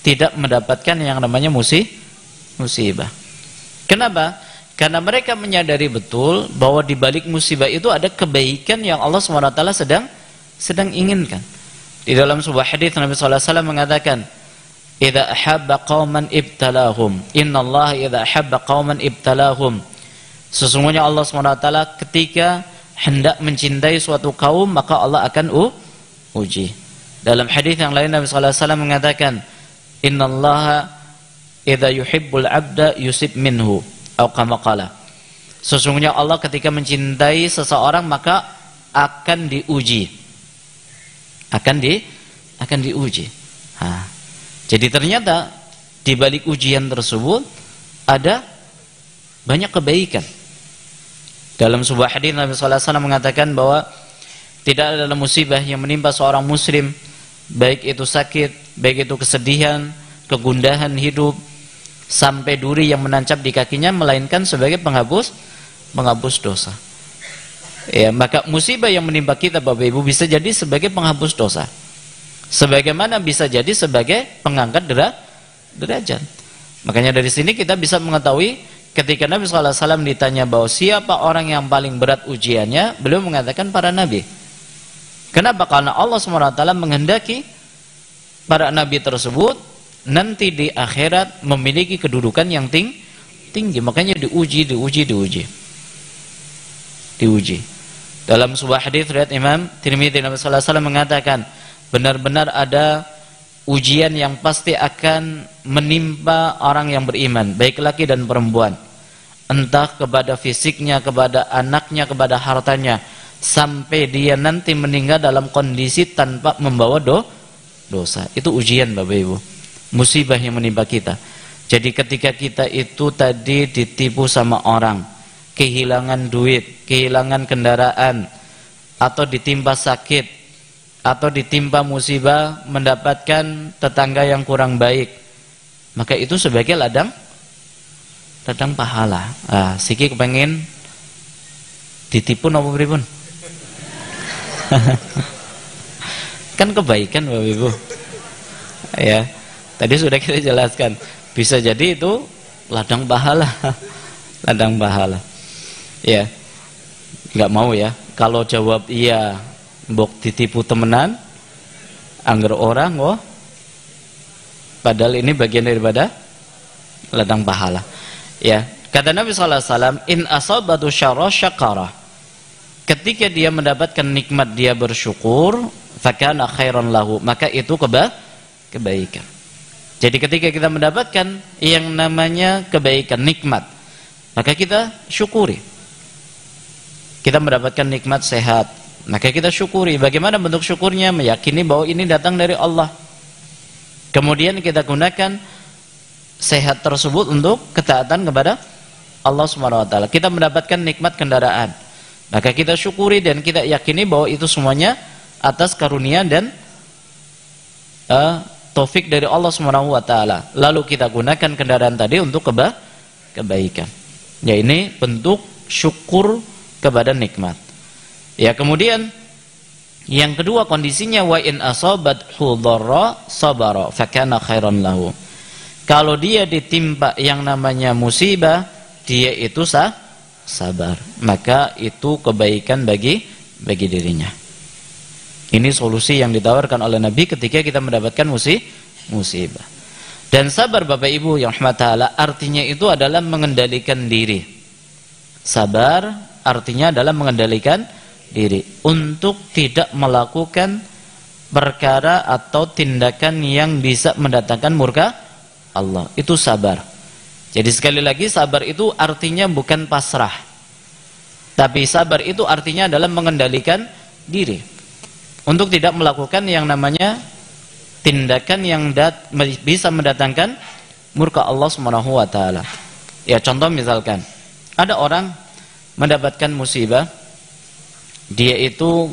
tidak mendapatkan yang namanya musibah. Kenapa? Karena mereka menyadari betul bahwa di balik musibah itu ada kebaikan yang Allah SWT sedang inginkan. Di dalam sebuah hadis Nabi SAW mengatakan, idza ahabba qauman ibtalahum, innallaha idza ahabba qauman ibtalahum, sesungguhnya Allah SWT ketika hendak mencintai suatu kaum maka Allah akan uji. Dalam hadis yang lain Nabi sallallahu alaihi wasallam mengatakan, innallaha idza yuhibbul 'abda yusib minhu, atau kama qala, sesungguhnya Allah ketika mencintai seseorang maka akan diuji. Akan diuji. Jadi ternyata di balik ujian tersebut ada banyak kebaikan. Dalam sebuah hadis Nabi sallallahu alaihi wasallam mengatakan bahwa tidak ada musibah yang menimpa seorang muslim, baik itu sakit, baik itu kesedihan, kegundahan hidup, sampai duri yang menancap di kakinya, melainkan sebagai penghapus dosa. Ya, maka musibah yang menimpa kita Bapak Ibu bisa jadi sebagai penghapus dosa, sebagaimana bisa jadi sebagai pengangkat derajat. Makanya dari sini kita bisa mengetahui ketika Nabi SAW ditanya bahwa siapa orang yang paling berat ujiannya, beliau mengatakan para nabi. Kenapa? Karena Allah SWT menghendaki para nabi tersebut nanti di akhirat memiliki kedudukan yang tinggi. Makanya diuji. Dalam sebuah hadis riwayat Imam Tirmidzi, Nabi SAW mengatakan, benar-benar ada ujian yang pasti akan menimpa orang yang beriman, baik laki dan perempuan, entah kepada fisiknya, kepada anaknya, kepada hartanya, sampai dia nanti meninggal dalam kondisi tanpa membawa dosa. Itu ujian Bapak Ibu, musibah yang menimpa kita. Jadi ketika kita itu tadi ditipu sama orang, kehilangan duit, kehilangan kendaraan, atau ditimpa sakit, atau ditimpa musibah, mendapatkan tetangga yang kurang baik, maka itu sebagai ladang pahala. Siki kepengen ditipu nopo pripun? Kan kebaikan Bapak Ibu. Ya, tadi sudah kita jelaskan, bisa jadi itu ladang pahala. Ladang pahala. Ya, nggak mau ya. Kalau jawab iya, mbok ditipu temenan, angger orang, padahal ini bagian daripada ladang pahala. Ya, kata Nabi SAW, in asabatu syarra syakara, ketika dia mendapatkan nikmat dia bersyukur, fakana khairan lahu, maka itu kebaikan. Jadi ketika kita mendapatkan yang namanya kebaikan, nikmat, maka kita syukuri. Kita mendapatkan nikmat sehat, maka kita syukuri. Bagaimana bentuk syukurnya? Meyakini bahwa ini datang dari Allah. Kemudian kita gunakan sehat tersebut untuk ketaatan kepada Allah SWT. Kita mendapatkan nikmat kendaraan, maka kita syukuri dan kita yakini bahwa itu semuanya atas karunia dan taufik dari Allah SWT. Lalu kita gunakan kendaraan tadi untuk kebaikan. Ya, ini bentuk syukur kepada nikmat. Ya, kemudian yang kedua kondisinya, wa in asabathu dharra sabara fakana khairan lahu. Kalau dia ditimpa yang namanya musibah, dia itu sabar, maka itu kebaikan bagi dirinya. Ini solusi yang ditawarkan oleh Nabi ketika kita mendapatkan musibah. Dan sabar Bapak Ibu yang rahmat ta'ala artinya itu adalah mengendalikan diri. Sabar artinya adalah mengendalikan diri untuk tidak melakukan perkara atau tindakan yang bisa mendatangkan murka Allah. Itu sabar. Jadi sekali lagi sabar itu artinya bukan pasrah. Tapi sabar itu artinya adalah mengendalikan diri. Untuk tidak melakukan yang namanya tindakan yang bisa mendatangkan murka Allah Subhanahu wa taala. Ya, contoh misalkan ada orang mendapatkan musibah, dia itu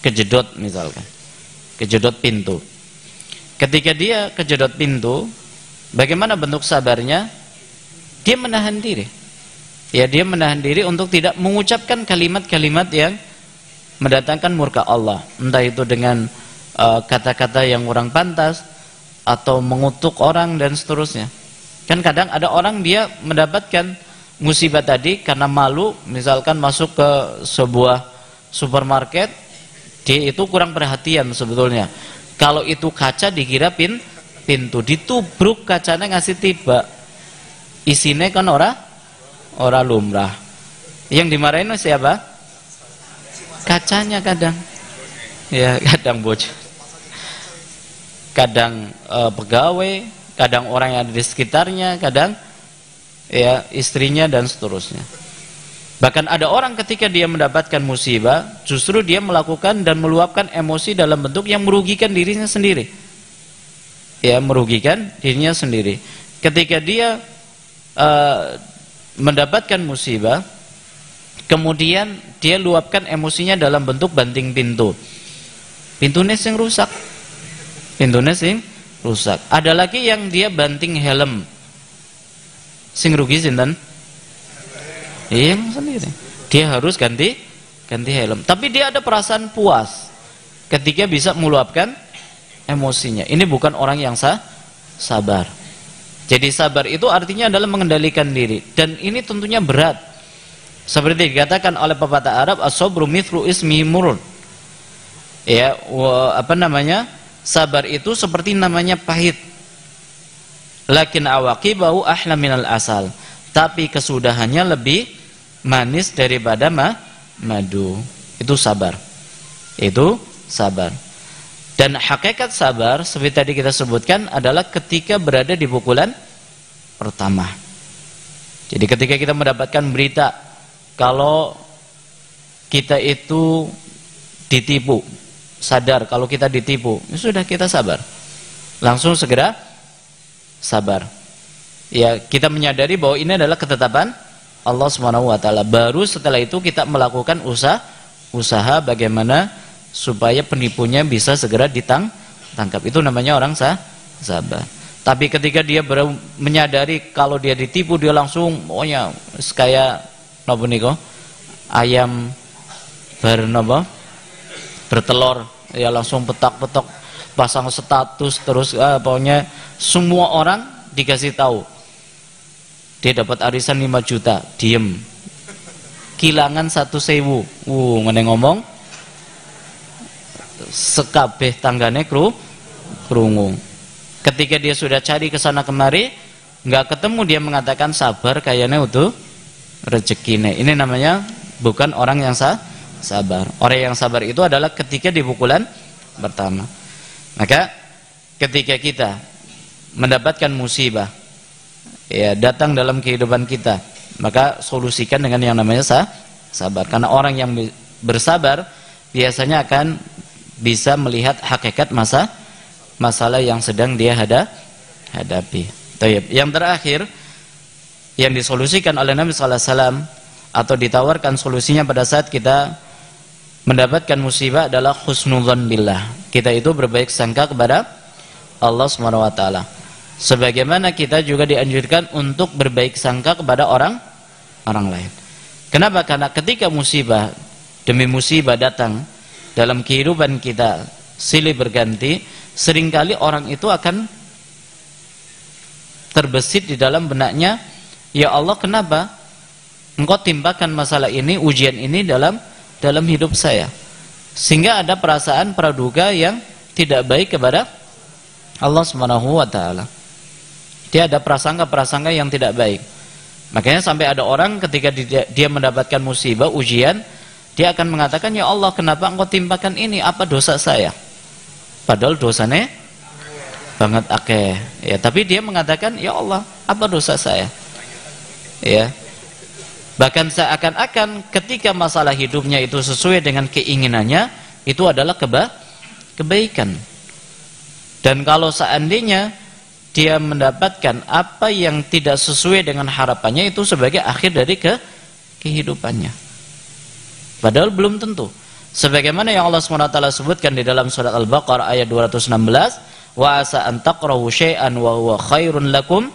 kejedot misalkan. Kejedot pintu. Ketika dia kejedot pintu, bagaimana bentuk sabarnya? Dia menahan diri. Ya, dia menahan diri untuk tidak mengucapkan kalimat-kalimat yang mendatangkan murka Allah. Entah itu dengan kata-kata yang kurang pantas atau mengutuk orang dan seterusnya. Kan kadang ada orang dia mendapatkan musibah tadi karena malu, misalkan masuk ke sebuah supermarket, dia itu kurang perhatian sebetulnya. Kalau itu kaca dikira pintu, ditubruk kacanya ngasih tiba. Isinya kan ora lumrah. Yang dimarahin siapa? Kacanya kadang. Ya, kadang bocor. Kadang pegawai, kadang orang yang ada di sekitarnya, kadang ya istrinya dan seterusnya. Bahkan ada orang ketika dia mendapatkan musibah, justru dia melakukan dan meluapkan emosi dalam bentuk yang merugikan dirinya sendiri. Ya, merugikan dirinya sendiri. Ketika dia mendapatkan musibah, kemudian dia luapkan emosinya dalam bentuk banting pintu. Pintunya sing rusak. Pintunya sing rusak. Ada lagi yang dia banting helm. Sing rugi sinten? Iya sendiri. Dia harus ganti helm. Tapi dia ada perasaan puas ketika bisa meluapkan emosinya. Ini bukan orang yang sabar. Jadi sabar itu artinya adalah mengendalikan diri. Dan ini tentunya berat. Seperti dikatakan oleh pepatah Arab, as-sabru mithlu ismi murun. Ya, sabar itu seperti namanya pahit. Lakin awaqibahu ahla minal asal. Tapi kesudahannya lebih manis daripada madu. Itu sabar. Itu sabar. Dan hakikat sabar seperti tadi kita sebutkan adalah ketika berada di pukulan pertama. Jadi ketika kita mendapatkan berita kalau kita itu ditipu, sadar kalau kita ditipu, ya sudah, kita sabar. Langsung segera sabar. Ya, kita menyadari bahwa ini adalah ketetapan Allah Subhanahu wa taala. Baru setelah itu kita melakukan usaha bagaimana supaya penipunya bisa segera ditangkap. Itu namanya orang sabar. Tapi ketika dia baru menyadari kalau dia ditipu, dia langsung pokoknya kayak napa niku? Ayam bertelur, ya langsung petak-petok, pasang status terus pokoknya semua orang dikasih tahu. Dia dapat arisan 5 juta, diem. Kilangan 1.000. Ngene ngomong sekabeh tanggane krungu. Ketika dia sudah cari ke sana kemari, nggak ketemu, dia mengatakan sabar kayaknya utuh rezekine. Ini namanya bukan orang yang sabar. Orang yang sabar itu adalah ketika di pukulan pertama. Maka ketika kita mendapatkan musibah, ya datang dalam kehidupan kita, maka solusikan dengan yang namanya sabar. Karena orang yang bersabar biasanya akan bisa melihat hakikat masalah yang sedang dia hadapi. Yang terakhir yang disolusikan oleh Nabi sallallahu alaihi wasallam atau ditawarkan solusinya pada saat kita mendapatkan musibah adalah husnudzan billah. Kita itu berbaik sangka kepada Allah Subhanahu wa taala. Sebagaimana kita juga dianjurkan untuk berbaik sangka kepada orang lain. Kenapa? Karena ketika musibah demi musibah datang dalam kehidupan kita silih berganti, seringkali orang itu akan terbesit di dalam benaknya, ya Allah, kenapa Engkau timpakan masalah ini, ujian ini dalam hidup saya, sehingga ada perasaan praduga yang tidak baik kepada Allah Subhanahu wa taala. Dia ada prasangka-prasangka yang tidak baik. Makanya sampai ada orang ketika dia mendapatkan musibah, ujian, dia akan mengatakan, ya Allah, kenapa Engkau timpakan ini? Apa dosa saya? Padahal dosanya banget akeh. Ya, tapi dia mengatakan, ya Allah, apa dosa saya? Ya. Bahkan seakan-akan ketika masalah hidupnya itu sesuai dengan keinginannya, itu adalah kebaikan. Dan kalau seandainya dia mendapatkan apa yang tidak sesuai dengan harapannya, itu sebagai akhir dari kehidupannya. Padahal belum tentu. Sebagaimana yang Allah SWT sebutkan di dalam surat Al-Baqarah ayat 216, wa asa an taqrahu syai'an wa huwa khairun lakum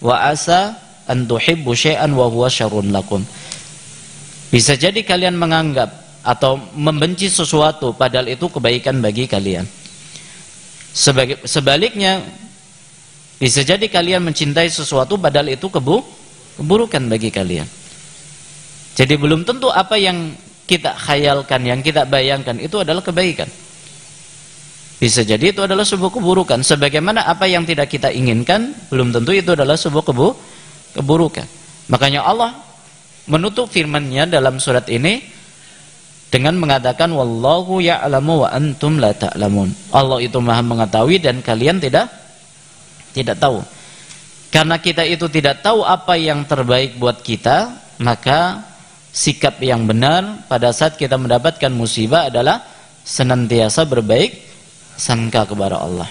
wa asa an tuhibbu syai'an wa huwa syarrun lakum. Bisa jadi kalian menganggap atau membenci sesuatu padahal itu kebaikan bagi kalian. Sebaliknya, bisa jadi kalian mencintai sesuatu padahal itu keburukan bagi kalian. Jadi belum tentu apa yang kita khayalkan, yang kita bayangkan itu adalah kebaikan. Bisa jadi itu adalah sebuah keburukan. Sebagaimana apa yang tidak kita inginkan, belum tentu itu adalah sebuah keburukan. Makanya Allah menutup firman-Nya dalam surat ini dengan mengatakan, wallahu ya'lamu wa antum la ta'lamun. Allah itu Maha mengetahui dan kalian tidak tahu. Karena kita itu tidak tahu apa yang terbaik buat kita, maka sikap yang benar pada saat kita mendapatkan musibah adalah senantiasa berbaik sangka kepada Allah.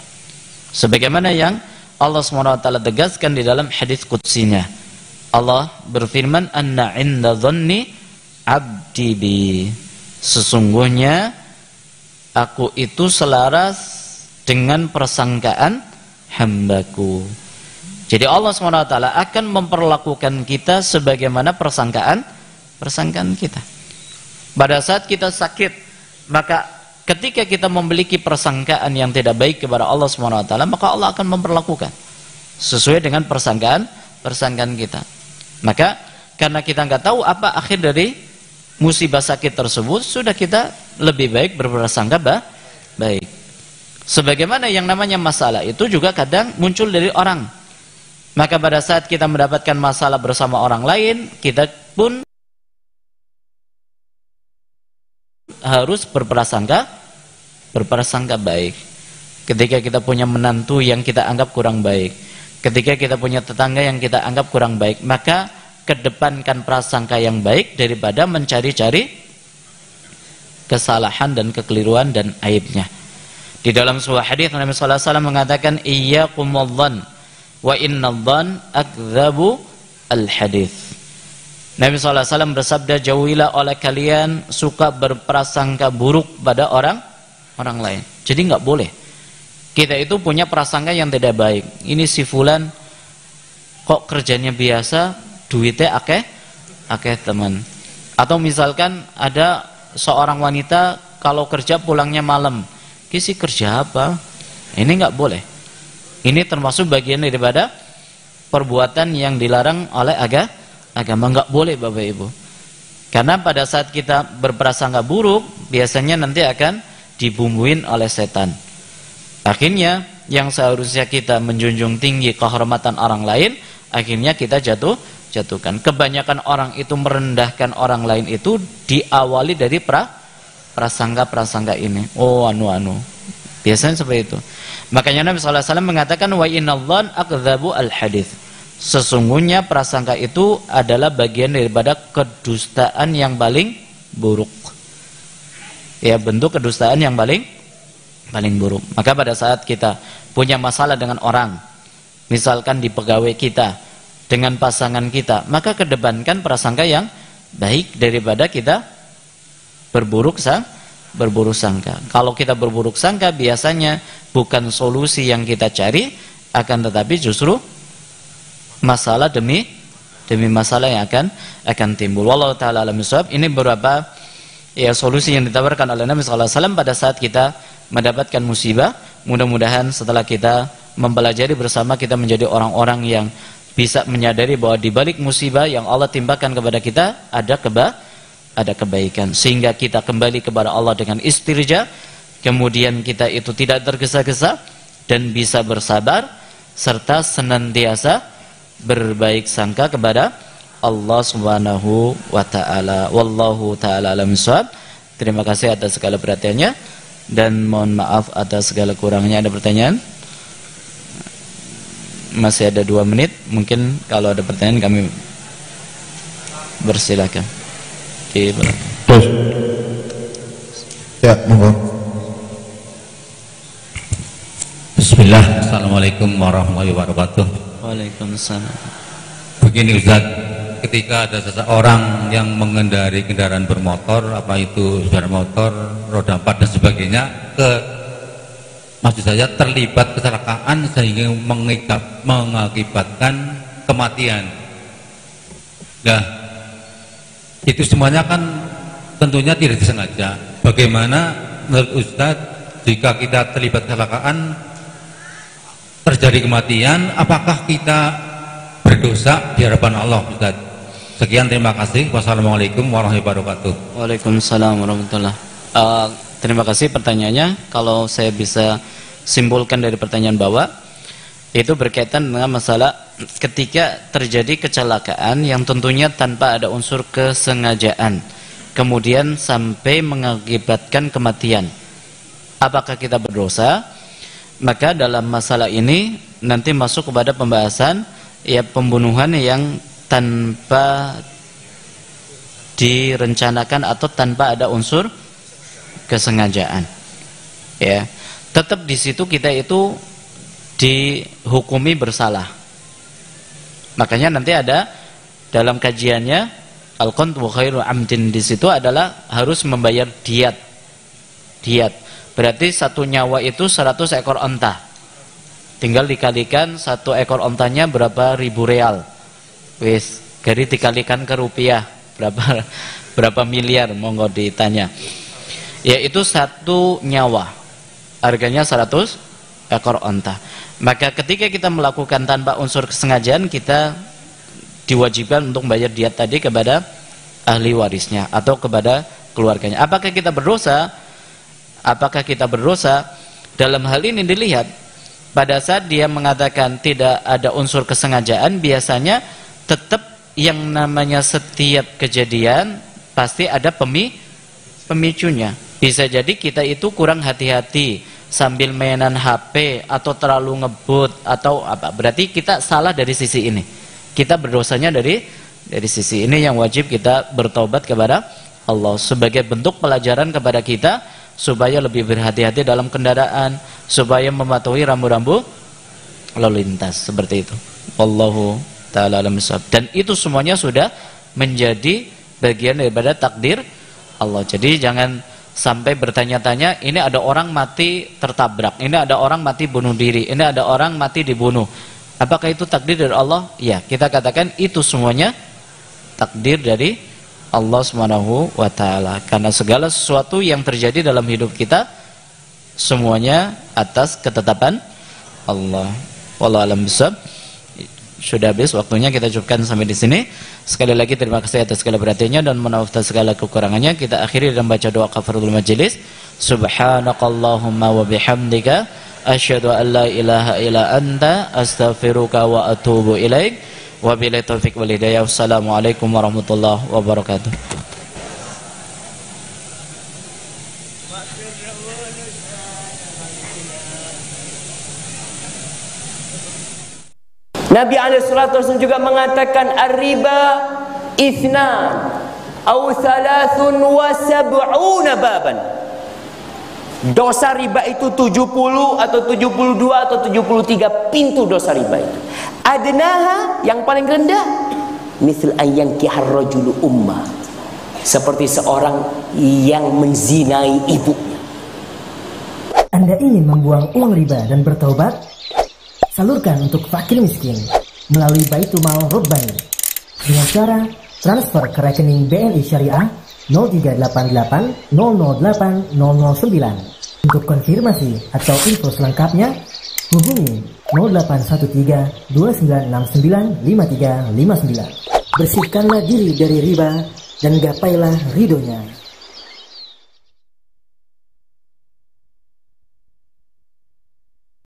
Sebagaimana yang Allah SWT tegaskan di dalam hadis qudsinya. Allah berfirman, anna inda dhanni abdi bi. Sesungguhnya aku itu selaras dengan persangkaan hambaku. Jadi Allah SWT akan memperlakukan kita sebagaimana persangkaan kita. Pada saat kita sakit, maka ketika kita memiliki persangkaan yang tidak baik kepada Allah SWT, maka Allah akan memperlakukan sesuai dengan persangkaan kita. Maka karena kita nggak tahu apa akhir dari musibah sakit tersebut, sudah kita lebih baik berprasangka baik. Sebagaimana yang namanya masalah itu juga kadang muncul dari orang. Maka pada saat kita mendapatkan masalah bersama orang lain, kita pun harus berprasangka baik. Ketika kita punya menantu yang kita anggap kurang baik, ketika kita punya tetangga yang kita anggap kurang baik, maka kedepankan prasangka yang baik daripada mencari-cari kesalahan dan kekeliruan dan aibnya. Di dalam sebuah hadis Nabi sallallahu alaihi wasallam mengatakan, iyyakum wadh-dhann wa innadh-dhann akdzabu al-hadits. Nabi sallallahu alaihi wasallam bersabda, jauhilah oleh kalian suka berprasangka buruk pada orang lain. Jadi nggak boleh kita itu punya prasangka yang tidak baik. Ini si fulan kok kerjanya biasa, duitnya akeh teman. Atau misalkan ada seorang wanita kalau kerja pulangnya malam, kisi kerja apa? Ini nggak boleh. Ini termasuk bagian daripada perbuatan yang dilarang oleh agama. Nggak boleh Bapak Ibu. Karena pada saat kita berprasangka buruk, biasanya nanti akan dibumbuin oleh setan. Akhirnya yang seharusnya kita menjunjung tinggi kehormatan orang lain, akhirnya kita jatuhkan. Kebanyakan orang itu merendahkan orang lain itu diawali dari prasangka ini. Oh anu. Biasanya seperti itu. Makanya Nabi sallallahu alaihi wasallam mengatakan, wa innadh-dhann akdzabu al-hadits. Sesungguhnya prasangka itu adalah bagian daripada kedustaan yang paling buruk. Ya, bentuk kedustaan yang paling buruk. Maka pada saat kita punya masalah dengan orang, misalkan di pegawai kita, dengan pasangan kita, maka kedepankan prasangka yang baik daripada kita berburuk sangka. Kalau kita berburuk sangka, biasanya bukan solusi yang kita cari, akan tetapi justru masalah demi masalah yang akan timbul. Wallahu taala alam bissawab. Ini beberapa ya solusi yang ditawarkan oleh Nabi sallallahu alaihi wasallam pada saat kita mendapatkan musibah. Mudah-mudahan setelah kita mempelajari bersama, kita menjadi orang-orang yang bisa menyadari bahwa di balik musibah yang Allah timpakan kepada kita ada kebaikan, sehingga kita kembali kepada Allah dengan istirja, kemudian kita itu tidak tergesa-gesa dan bisa bersabar serta senantiasa berbaik sangka kepada Allah Subhanahu wa taala. Wallahu taala alam shawab. Terima kasih atas segala perhatiannya dan mohon maaf atas segala kurangnya. Ada pertanyaan? Masih ada 2 menit, mungkin kalau ada pertanyaan kami bersilakan. Terus. Ya, monggo. Bismillah. Assalamualaikum warahmatullahi wabarakatuh. Waalaikumsalam. Begini Ustaz, ketika ada seseorang yang mengendari kendaraan bermotor, apa itu sepeda motor, roda 4 dan sebagainya, maksud saya terlibat kecelakaan sehingga mengakibatkan kematian. Nah, itu semuanya kan tentunya tidak disengaja. Bagaimana menurut Ustadz jika kita terlibat kecelakaan terjadi kematian, apakah kita berdosa di hadapan Allah Ustadz? Sekian, terima kasih. Wassalamualaikum warahmatullahi wabarakatuh. Waalaikumsalam warahmatullahi wabarakatuh. Terima kasih pertanyaannya. Kalau saya bisa simpulkan dari pertanyaan bawah, itu berkaitan dengan masalah ketika terjadi kecelakaan yang tentunya tanpa ada unsur kesengajaan, kemudian sampai mengakibatkan kematian, apakah kita berdosa? Maka dalam masalah ini nanti masuk kepada pembahasan ya pembunuhan yang tanpa direncanakan atau tanpa ada unsur kesengajaan. Ya, tetap di situ kita itu dihukumi bersalah. Makanya nanti ada dalam kajiannya al-qatlu khairu amdin, di situ adalah harus membayar diat. Diat berarti satu nyawa itu 100 ekor onta. Tinggal dikalikan satu ekor ontanya berapa ribu real. Wis, jadi dikalikan ke rupiah berapa miliar, monggo ditanya. Yaitu satu nyawa harganya 100 ekor onta. Maka ketika kita melakukan tanpa unsur kesengajaan, kita diwajibkan untuk membayar diat tadi kepada ahli warisnya atau kepada keluarganya. Apakah kita berdosa? Apakah kita berdosa? Dalam hal ini dilihat pada saat dia mengatakan tidak ada unsur kesengajaan, biasanya tetap yang namanya setiap kejadian pasti ada pemicunya. Bisa jadi kita itu kurang hati-hati sambil mainan HP atau terlalu ngebut atau apa. Berarti kita salah dari sisi ini. Kita berdosanya dari sisi ini yang wajib kita bertobat kepada Allah sebagai bentuk pelajaran kepada kita supaya lebih berhati-hati dalam kendaraan, supaya mematuhi rambu-rambu lalu lintas seperti itu. Wallahu ta'ala alam bissawab. Dan itu semuanya sudah menjadi bagian daripada takdir Allah. Jadi jangan sampai bertanya-tanya, ini ada orang mati tertabrak, ini ada orang mati bunuh diri, ini ada orang mati dibunuh. Apakah itu takdir dari Allah? Ya, kita katakan itu semuanya takdir dari Allah Subhanahu wa taala. Karena segala sesuatu yang terjadi dalam hidup kita semuanya atas ketetapan Allah. Wallahu a'lam bishawab. Sudah habis waktunya, kita cukupkan sampai di sini. Sekali lagi terima kasih atas segala perhatiannya dan maaf atas segala kekurangannya. Kita akhiri dengan baca doa kafaratul majelis. Subhanakallahumma wa bihamdika asyhadu an la ilaha illa anta astaghfiruka wa atubu ilaik. Wabillahi taufiq wal hidayah. Wassalamualaikum warahmatullahi wabarakatuh. Nabi SAW juga mengatakan ar-riba ithnan au thalathun wa sab'una baban. Dosa riba itu 70 atau 72 atau 73 pintu dosa riba itu. Adnaha, yang paling rendah, misal ayyankihar rajulu ummah, seperti seorang yang menzinai ibunya. Anda ingin membuang uang riba dan bertaubat? Salurkan untuk fakir miskin melalui Baitul Mal Rabbani dengan cara transfer ke rekening BNI Syariah 0388 008 009. Untuk konfirmasi atau info selengkapnya hubungi 0813 2969 5359. Bersihkanlah diri dari riba dan gapailah ridhonya.